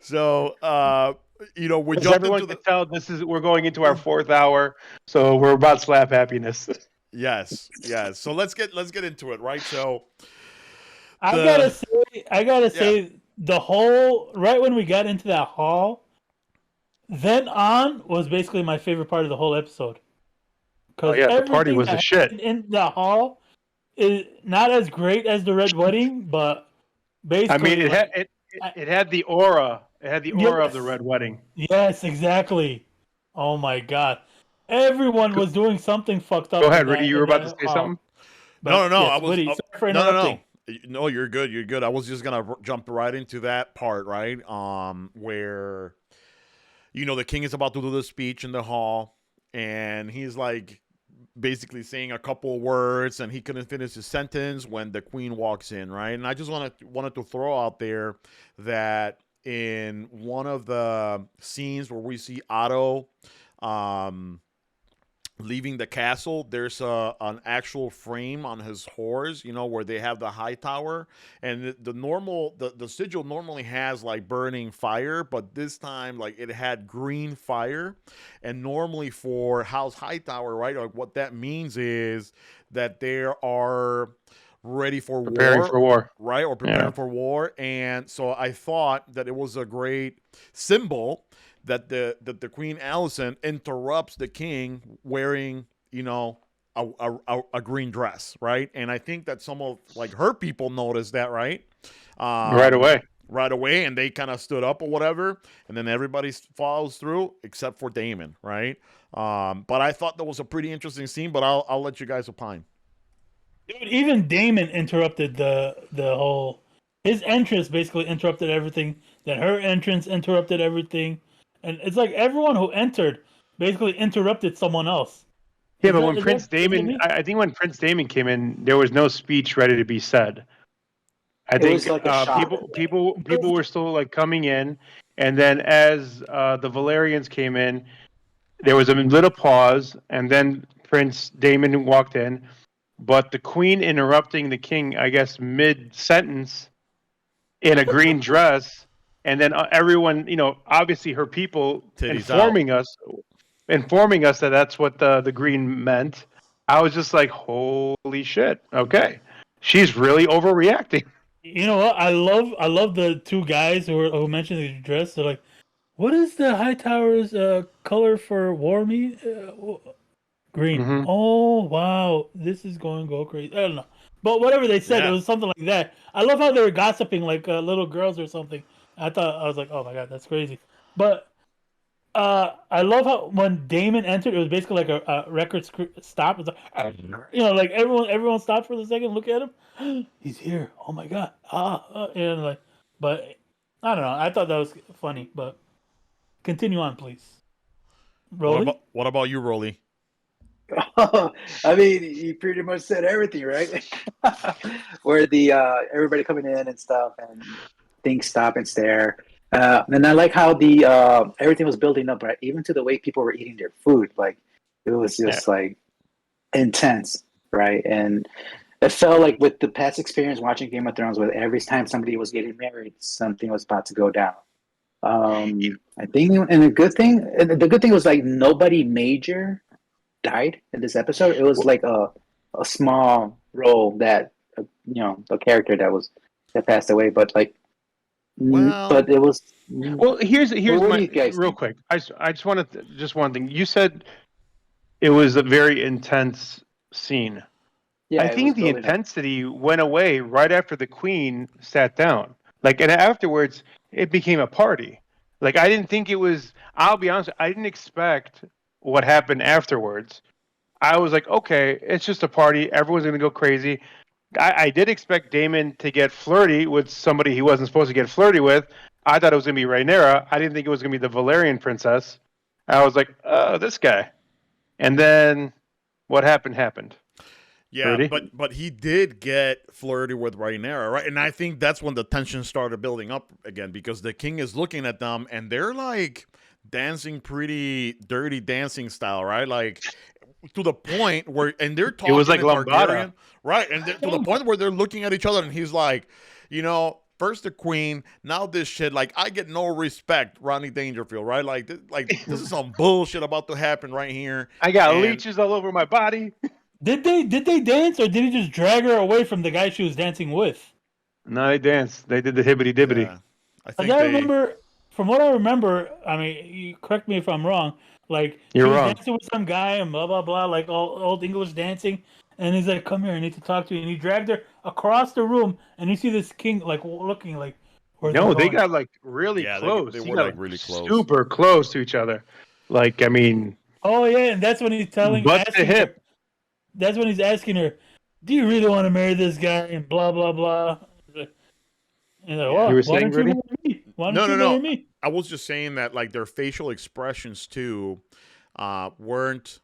So we As jumped everyone into can tell, we're going into our 4th hour, so we're about slap happiness. yes. So let's get into it, right? So I gotta say, the whole right when we got into that hall, then on was basically my favorite part of the whole episode. Oh Because yeah, the party everything was the that shit. happened in the hall is not as great as the Red Wedding, but basically, I mean, like, it had the aura. It had the aura of the Yes. Red Wedding. yes, exactly. Oh my God, everyone was doing something fucked up. Go in ahead, that- Rudy. You in were about to that say hall. something. no. But yes, I was Woody, sorry for no. interrupting. No, you're good. You're good. I was just gonna jump right into that part, right? Where the king is about to do the speech in the hall, and he's like basically saying a couple of words, and he couldn't finish his sentence when the queen walks in, right? And I just wanted to throw out there that in one of the scenes where we see Otto leaving the castle, there's an actual frame on his horse, where they have the high tower, and the sigil normally has like burning fire, but this time like it had green fire, and normally for House Hightower, right, like what that means is that they are ready for Preparing for war, right, or preparing for war. And so I thought that it was a great symbol that the Queen Alicent interrupts the king wearing, a green dress, right? And I think that some of like her people noticed that, right? right away. Right away, and they kind of stood up or whatever, and then everybody follows through except for Daemon, right? But I thought that was a pretty interesting scene. But I'll let you guys opine. Dude, even Damon interrupted the whole. His entrance basically interrupted everything. Then her entrance interrupted everything, and it's like everyone who entered basically interrupted someone else. Yeah, Is but that- when is Prince that- is it Damon, me? I think when Prince Damon came in, there was no speech ready to be said. I It think was like a shock. people were still like coming in, and then as the Valerians came in, there was a little pause, and then Prince Damon walked in, but the Queen interrupting the King, I guess mid sentence, in a green dress, and then everyone, obviously her people Titties informing us that that's what the green meant. I was just like, holy shit! Okay, she's really overreacting. You know what? I love the two guys who mentioned the dress. They're like, "What is the Hightower's color for war meat? Green." Mhm. Oh wow, this is going to go crazy. I don't know, But whatever they said, Yeah. it was something like that. I love how they were gossiping like little girls or something. I was like, oh my god, that's crazy. But I love how when Damon entered, it was basically like a record stop. It's like, like everyone stopped for a second, look at him. He's here. Oh my god. And like, but I don't know. I thought that was funny. But continue on, please. Rolly. What about you, Rolly? I mean, you pretty much said everything, right? Where the everybody coming in and stuff, and things stop and stare. And I like how the everything was building up, right? Even to the way people were eating their food, like it was just like intense, right? And it felt like with the past experience watching Game of Thrones, where every time somebody was getting married, something was about to go down. I think, and the good thing was like nobody major died in this episode. It was like a small role that the character that passed away, but like, but it was. Well, here's what my do you guys real think? quick. I just want to just one thing. You said it was a very intense scene. Yeah, I it was think the building up. intensity went away right after the queen sat down. Like, and afterwards, it became a party. Like, I didn't think it was. I'll be honest. I didn't expect what happened afterwards. I was like, okay, it's just a party. Everyone's gonna go crazy. I did expect Damon to get flirty with somebody he wasn't supposed to get flirty with. I thought it was gonna be Rhaenyra. I didn't think it was gonna be the Valerian princess. I was like, oh, this guy. And then what happened. Yeah, Flirty? but he did get flirty with Rhaenyra, right? And I think that's when the tension started building up again because the king is looking at them and they're like dancing pretty dirty dancing style, right? Like to the point where, and they're talking It was like in Lambada. Targaryen, right? And to the point where they're looking at each other and he's like, first the queen, now this shit. Like I get no respect, Rodney Dangerfield, right? Like this is some bullshit about to happen right here. I got And- leeches all over my body. Did they dance or did he just drag her away from the guy she was dancing with? No, they danced. They did the hibbity dibbity. Yeah, I think I remember, from what I remember, I mean, you correct me if I'm wrong. Like You're she was wrong. dancing with some guy and blah blah blah, like all old English dancing. And he's like, "Come here, I need to talk to you." And he dragged her across the room, and you see this king like looking like. Where's No, he they going? got like really Yeah, close. they He were got, like really close. super close to each other. Like, I mean, Oh yeah, and that's when he's butt to asking hip. her. That's when he's asking her, "Do you really want to marry this guy?" And blah blah blah. And like, well, You were why saying, don't you Rudy? marry me? Why No, don't you no, marry no. me? I was just saying that like their facial expressions too weren't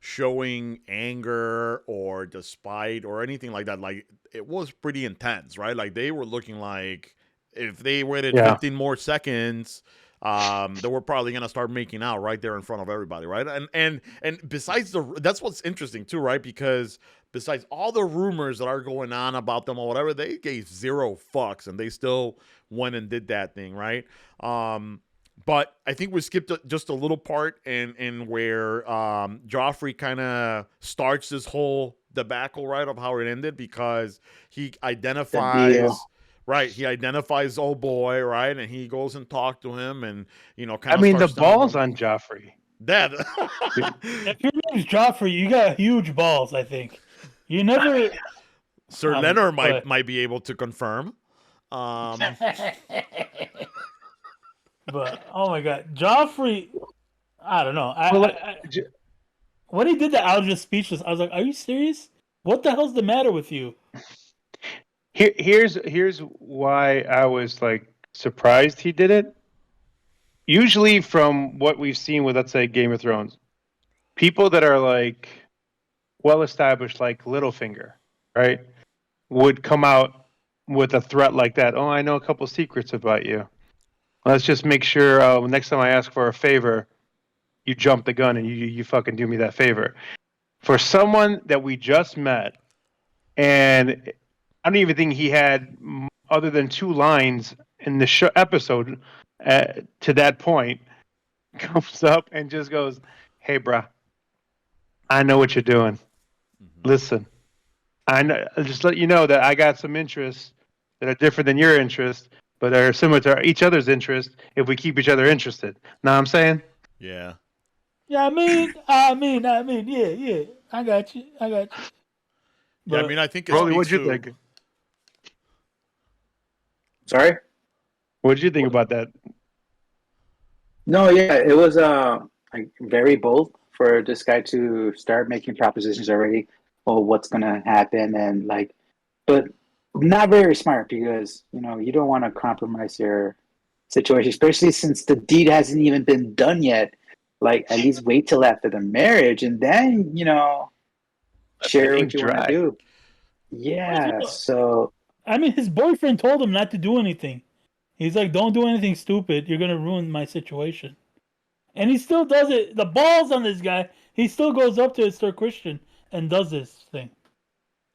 showing anger or despite or anything like that. Like it was pretty intense, right? Like they were looking like if they waited 15 more seconds, they were probably gonna start making out right there in front of everybody, right? And besides that's what's interesting too, right? Because besides all the rumors that are going on about them or whatever, they gave zero fucks and they still went and did that thing, right? But I think we skipped just a little part in where Joffrey kind of starts this whole debacle, right, of how it ended because he identifies. Right, he identifies old boy, right, and he goes and talks to him, and kind of. I mean, the balls on Joffrey. That. If your name's Joffrey, you got huge balls. I think you never. Sir Leonard might be able to confirm. But oh my god, Joffrey! I don't know. When he did that, I was just speechless. I was like, "Are you serious? What the hell's the matter with you?" Here's why I was like surprised he did it. Usually, from what we've seen with, let's say, Game of Thrones, people that are like well established, like Littlefinger, right, would come out with a threat like that. Oh, I know a couple secrets about you. Let's just make sure next time I ask for a favor, you jump the gun and you fucking do me that favor. For someone that we just met, and I don't even think he had other than 2 lines in the episode to that point, comes up and just goes, "Hey, bruh, I know what you're doing. Listen, I know, just let you know that I got some interests that are different than your interests, but are similar to each other's interests if we keep each other interested." Know what I'm saying? Yeah. Yeah, I mean, yeah. I got you. Yeah, I But mean, I think it Broly, speaks what'd you to. think? Sorry. What did you think about that? No, yeah, it was like very bold for this guy to start making propositions already. Or what's gonna happen, and like, but not very smart because you don't want to compromise your situation, especially since the deed hasn't even been done yet. Like, at least wait till after the marriage, and then Let the share what ink you want to dry. do. as Yeah. well, So I mean, his boyfriend told him not to do anything. He's like, "Don't do anything stupid. You're gonna ruin my situation." And he still does it. The balls on this guy. He still goes up to Sir Christian and does this thing.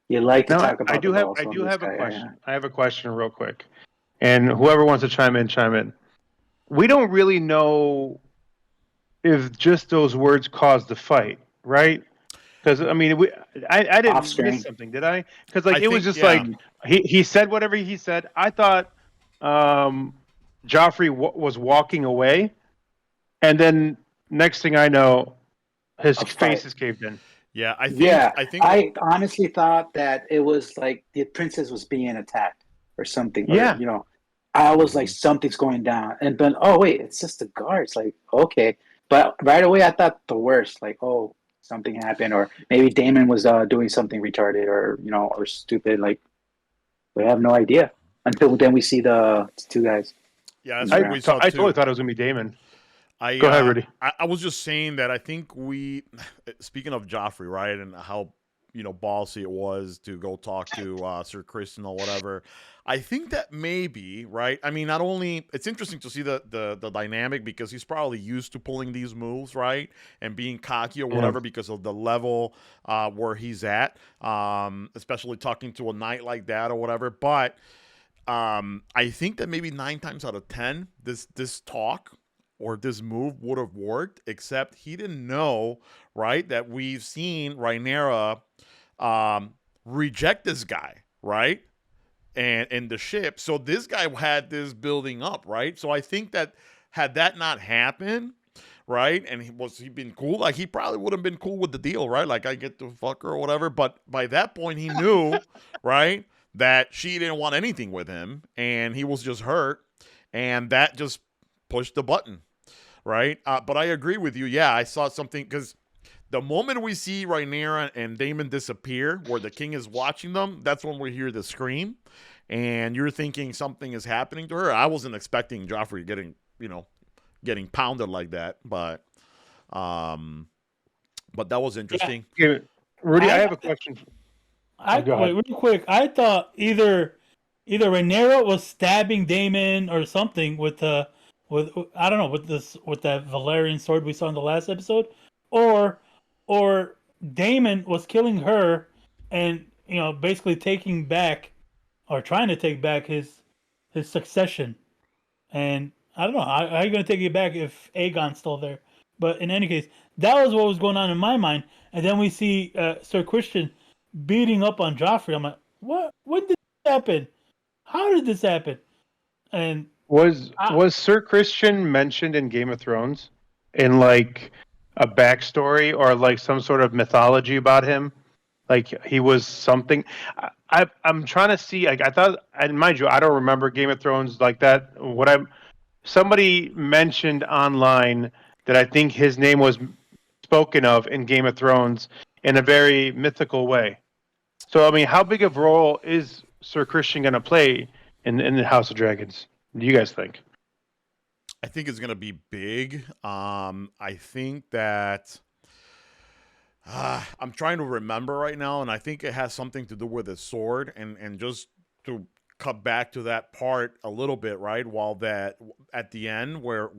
you like to Now, talk I about the do have balls I on do this have a guy. question. I have a question real quick, and whoever wants to chime in, chime in. We don't really know if just those words caused the fight, right? Because I mean, I Off didn't miss screen. something, did I? Because like I it was think, just yeah. like he said whatever he said. I thought Joffrey was walking away, and then next thing I know, his A face fight. is caved in. Yeah, I think Yeah, I think I honestly thought that it was like the princess was being attacked or something, or Yeah, I was like Mhm. something's going down, and then oh wait, it's just the guards. Like okay, but right away I thought the worst, like oh something happened, or maybe Damon was doing something retarded, or or stupid. Like we have no idea until then we see the two guys yeah, in that's the what I we ground. thought saw I totally too. thought it was gonna be Damon. I Go ahead, uh Rudy. I was just saying that I think we speaking of Joffrey, right, and how ballsy it was to go talk to Sir Kristen or whatever. I think that maybe, right? I mean, not only it's interesting to see the dynamic because he's probably used to pulling these moves, right, and being cocky or Yeah. whatever because of the level where he's at, especially talking to a knight like that or whatever. But I think that maybe 9 times out of 10, this talk or this move would have worked, except he didn't know, right, that we've seen Rhaenyra reject this guy, right, and in the ship. So this guy had this building up, right. So I think that had that not happened, right, and he been cool, like he probably would have been cool with the deal, right, like I get to fuck her or whatever. But by that point, he knew, right, that she didn't want anything with him, and he was just hurt, and that just pushed the button, right. But I agree with you. Yeah, I saw something because the moment we see Rhaenyra and Daemon disappear, where the king is watching them, that's when we hear the scream, and you're thinking something is happening to her. I wasn't expecting Joffrey getting pounded like that, but that was Yeah, interesting. Okay, Rudy, I I, have a question. Oh, I go wait ahead. real quick. I thought either Rhaenyra was stabbing Damon or something with I don't know with that Valerian sword we saw in the last episode, or or Damon was killing her and basically taking back or trying to take back his succession. And I don't know how are you going to take it back if Aegon's still there. But in any case, that was what was going on in my mind. And then we see Sir Christian beating up on Joffrey. I'm like, what? When did this happen? How did this happen? And I, Was Sir Christian mentioned in Game of Thrones in like a backstory or like some sort of mythology about him? Like he was something. I'm trying to see. Like I thought, and mind you, I don't remember Game of Thrones like that. Somebody mentioned online that I think his name was spoken of in Game of Thrones in a very mythical way. So I mean, how big of a role is Sir Christian going to play in the House of Dragons? Do you guys think? I think it's gonna be big. I think that I'm trying to remember right now, and I think it has something to do with his sword, and just to cut back to that part a little bit, right? While that at the end where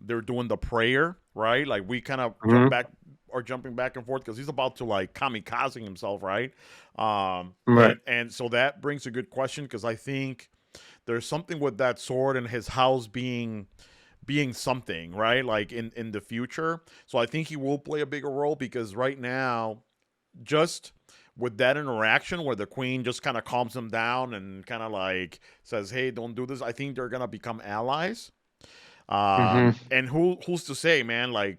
they're doing the prayer, right? Like we kind of Mhm. jumping back and forth because he's about to like kamikaze himself, right? Right. And so that brings a good question because I think there's something with that sword and his house being something, right? Like in the future. So I think he will play a bigger role because right now, just with that interaction where the queen just kind of calms him down and kind of like says, "Hey, don't do this." I think they're gonna become allies. Hmm. And who's to say, man? Like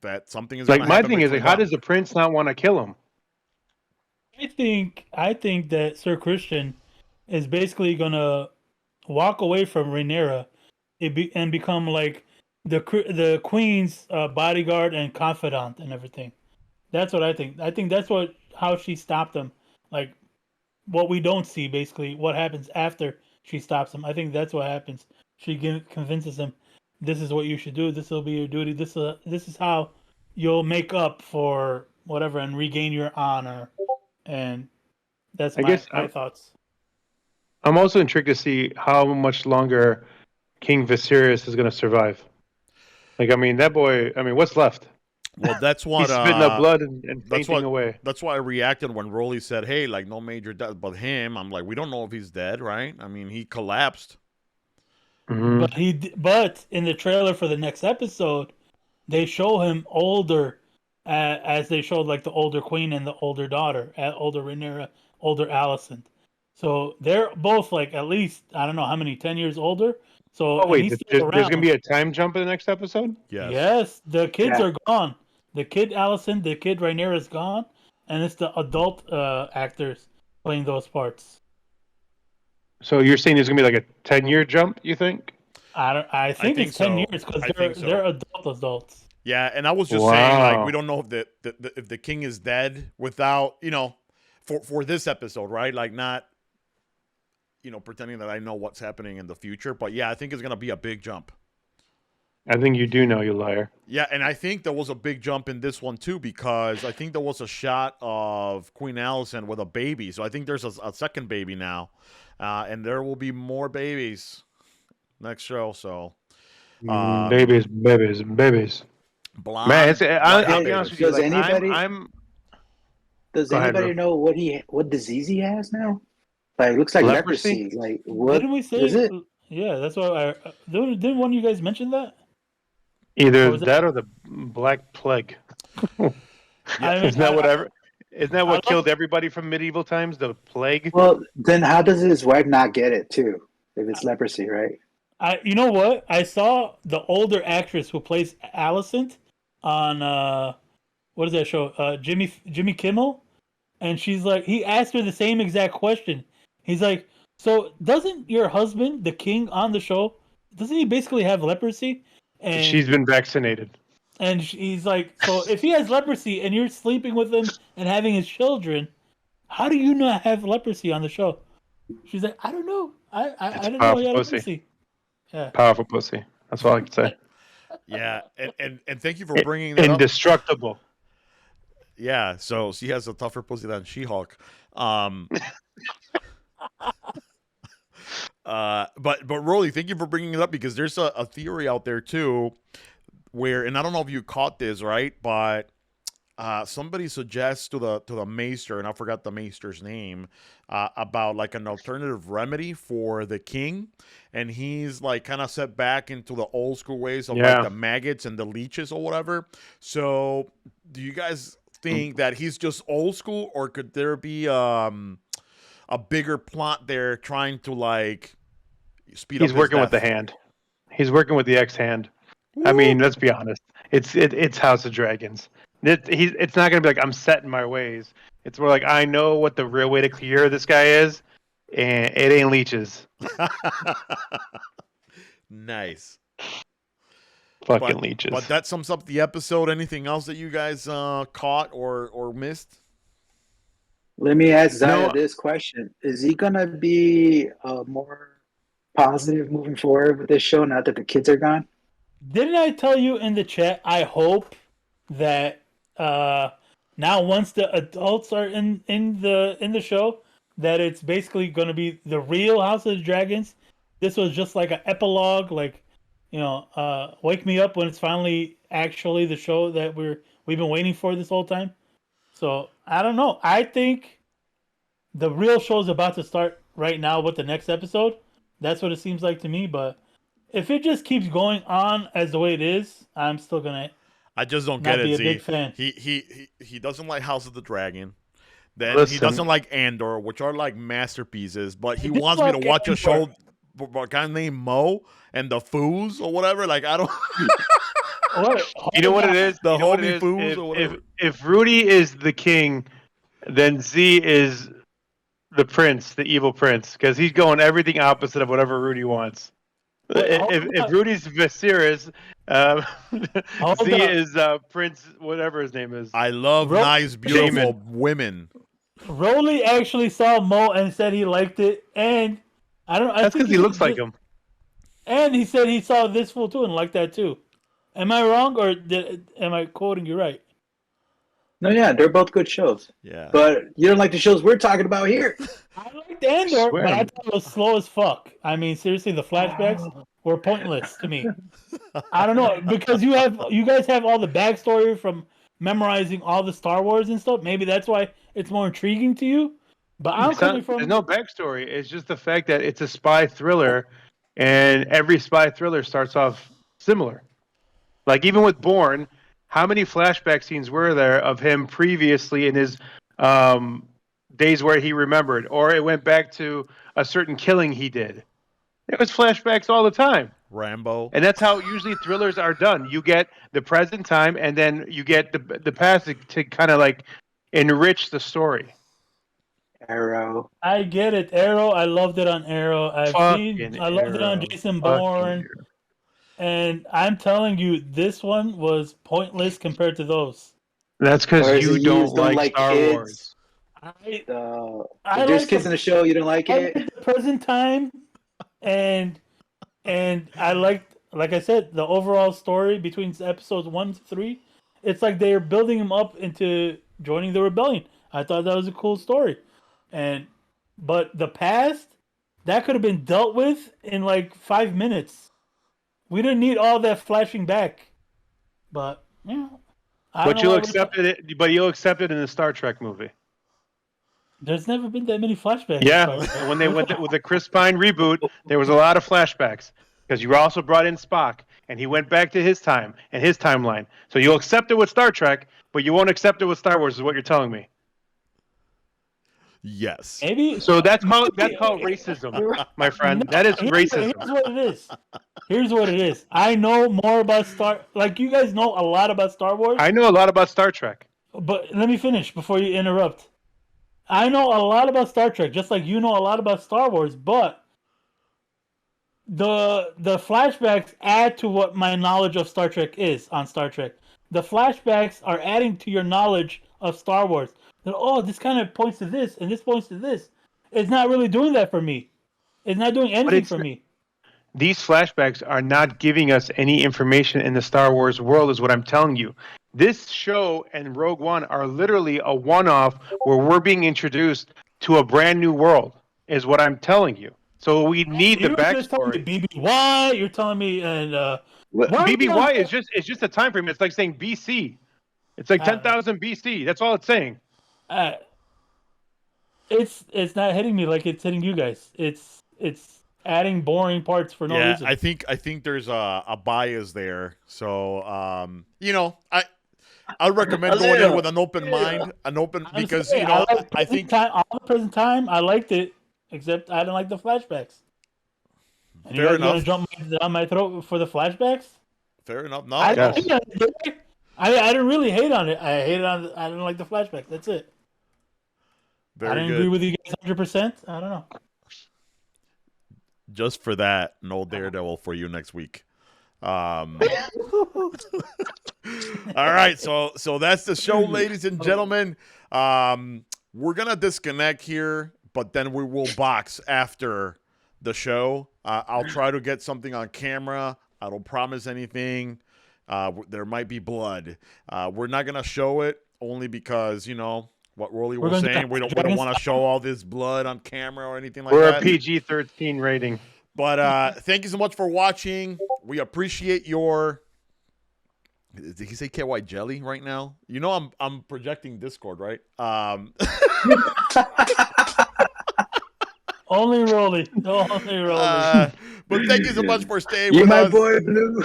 that something is Like gonna my happen thing is, like, between how them. does the prince not want to kill him? I think that Sir Christian is basically gonna walk away from Rhaenyra and become like the queen's bodyguard and confidant and everything. That's what I think. I think that's what how she stopped him. Like what we don't see, basically, what happens after she stops him. I think that's what happens. She convinces him, "This is what you should do. This will be your duty. This is how you'll make up for whatever and regain your honor." And that's I guess my thoughts. I'm also intrigued to see how much longer King Viserys is going to survive. Like, I mean, that boy. I mean, what's left? Well, that's what He's spitting up blood and that's fainting away. That's why I reacted when Rolly said, "Hey, like no major death," but him, I'm like, we don't know if he's dead, right? I mean, he collapsed. Mhm. But in the trailer for the next episode, they show him older, as they showed like the older queen and the older daughter, older Rhaenyra, older Alicent. So they're both like at least I don't know how many 10 years older. So Oh and wait, he's still there's going to around. be a time jump in the next episode. Yes. Yes, the kids Yeah. are gone. The kid Alicent, the kid Rhaenyra is gone, and it's the adult actors playing those parts. So you're saying there's going to be like a 10-year jump? You think? I think think it's 10 years so. because I think so. they're adults. Yeah, and I was just saying, like, Wow. we don't know if if the king is dead without, for this episode, right? Like, not, pretending that I know what's happening in the future. But yeah, I think it's gonna be a big jump. I think you do know, you liar. Yeah, and I think there was a big jump in this one too because I think there was a shot of Queen Alicent with a baby. So I think there's a second baby now, and there will be more babies next show. So Babies. blonde. Man, I'll Hey, be honest with you. does Like, anybody Go ahead, anybody bro. know what disease he has now? Like, it looks like Leprosy? leprosy. Like, what Didn't we say? is it? Yeah, that's why. Didn't one of you guys mention that? Or Either was that or the Black Plague. Yeah. Isn't that whatever? Isn't that I what love- killed everybody from medieval times? The plague. Well, then how does his wife not get it too? If it's leprosy, right? You know what? I saw the older actress who plays Alicent on what is that show? Jimmy Kimmel, and she's like, he asked her the same exact question. He's like, so doesn't your husband, the king on the show, doesn't he basically have leprosy? And She's been vaccinated. and he's like, so if he has leprosy and you're sleeping with him and having his children, how do you not have leprosy on the show? She's like, I don't know. I didn't know he had powerful pussy. leprosy. Yeah. Powerful pussy. That's all I can say. Yeah, and thank you for bringing that up. Indestructible. Yeah, so she has a tougher pussy than She-Hulk. But Rolly, thank you for bringing it up because there's a theory out there too, where, and I don't know if you caught this, right, but somebody suggests to the maester, and I forgot the maester's name, about like an alternative remedy for the king, and he's like kind of set back into the old school ways of like the maggots and the leeches or whatever. So, do you guys think that he's just old school, or could there be a bigger plot there trying to like speed up? He's working with the hand. He's working with the X hand. I mean, let's be honest. It's House of Dragons. It's not going to be like I'm set in my ways. It's more like I know what the real way to clear this guy is, and it ain't leeches. Nice. Fucking leeches. But that sums up the episode. Anything else that you guys caught or missed? Let me ask Zaya No. this question: is he gonna be more positive moving forward with this show now that the kids are gone? Didn't I tell you in the chat? I hope that now once the adults are in the show, that it's basically going to be the real House of the Dragons. This was just like an epilogue, like wake me up when it's finally actually the show that we've been waiting for this whole time. So I don't know. I think the real show is about to start right now with the next episode. That's what it seems like to me. But if it just keeps going on as the way it is, I'm still gonna. I just don't Not get be it. a Z. big fan. He doesn't like House of the Dragon. Then he Listen. doesn't like Andor, which are like masterpieces. But he I do wants me to like watch a show Andor. by a guy named Mo and the Foos or whatever. Like I don't. You know what it is? The You know what homie it is? fools or whatever. If Rudy is the king, then Z is the prince, the evil prince, because he's going everything opposite of whatever Rudy wants. If Rudy's Viserys, Z is Prince, whatever his name is. I love nice, beautiful women. Rolly actually saw Mo and said he liked it, and That's because he looks like him. And he said he saw this fool too and liked that too. Am I wrong, or am I quoting you right? No, yeah, they're both good shows. Yeah. But you don't like the shows we're talking about here. I liked Andor, but I thought it was slow as fuck. I mean, seriously, the flashbacks were pointless to me. I don't know, because you guys have all the backstory from memorizing all the Star Wars and stuff. Maybe that's why it's more intriguing to you. But there's no backstory. It's just the fact that it's a spy thriller, and every spy thriller starts off similar. Like even with Bourne, how many flashback scenes were there of him previously in his days where he remembered, or it went back to a certain killing he did? It was flashbacks all the time. Rambo. And that's how usually thrillers are done. You get the present time, and then you get the past to kind of like enrich the story. Arrow. I get it. Arrow. I loved it on Arrow. I loved it on Jason Bourne. And I'm telling you, this one was pointless compared to those. That's because you don't like Star Wars. There's kids in the show, you don't like it? I like the present time, and I liked, like I said, the overall story between episodes 1 to 3. It's like they're building him up into joining the rebellion. I thought that was a cool story. But the past, that could have been dealt with in like 5 minutes. We didn't need all that flashing back. But yeah. But you'll accept it. But you'll accept it in the Star Trek movie. There's never been that many flashbacks. Yeah, when they went with the Chris Pine reboot, there was a lot of flashbacks because you also brought in Spock, and he went back to his time and his timeline. So you'll accept it with Star Trek, but you won't accept it with Star Wars, is what you're telling me. Yes. Maybe. So that's called racism, my friend. That is racism. Here's what it is. Here's what it is. I know more about like you guys know a lot about Star Wars. I know a lot about Star Trek. But let me finish before you interrupt. I know a lot about Star Trek, just like you know a lot about Star Wars, but the flashbacks add to what my knowledge of Star Trek is on Star Trek. The flashbacks are adding to your knowledge of Star Wars. Oh, this kind of points to this, and this points to this. It's not really doing that for me. It's not doing anything for me. These flashbacks are not giving us any information in the Star Wars world, is what I'm telling you. This show and Rogue One are literally a one-off where we're being introduced to a brand new world, is what I'm telling you. So we need the backstory. BBY, you're telling me, and BBY is just a time frame. It's like saying BC. It's like 10,000 BC. That's all it's saying. It's not hitting me like it's hitting you guys. It's adding boring parts for no reason. I think there's a bias there. So I recommend going in with an open mind, because I think all the present time I liked it, except I didn't like the flashbacks. And fair enough. You gonna jump down my throat for the flashbacks? Fair enough. No, I didn't really hate on it. I didn't like the flashbacks. That's it. Very I didn't good. agree with you guys 100%. I don't know. Just for that, no Daredevil for you next week. All right, so that's the show, ladies and gentlemen. We're gonna disconnect here, but then we will box after the show. I'll try to get something on camera. I don't promise anything. There might be blood. We're not gonna show it only because what Rolly was saying. We don't want to show all this blood on camera or anything like that. We're a PG-13 rating. But thank you so much for watching. We appreciate your. Did he say KY jelly right now? I'm projecting Discord, right? Only Rolly. But thank you so much for staying You're with my us. boy, Blue.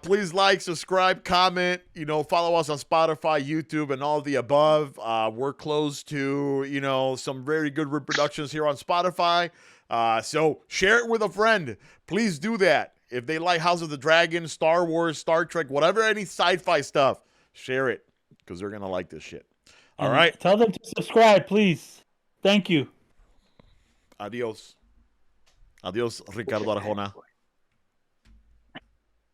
Please like, subscribe, comment, follow us on Spotify, YouTube, and all the above. We're close to, some very good reproductions here on Spotify. So share it with a friend. Please do that. If they like House of the Dragon, Star Wars, Star Trek, whatever, any sci-fi stuff, share it because they're going to like this shit. All And right. tell them to subscribe, please. Thank you. Adios. Adios, Ricardo Arjona.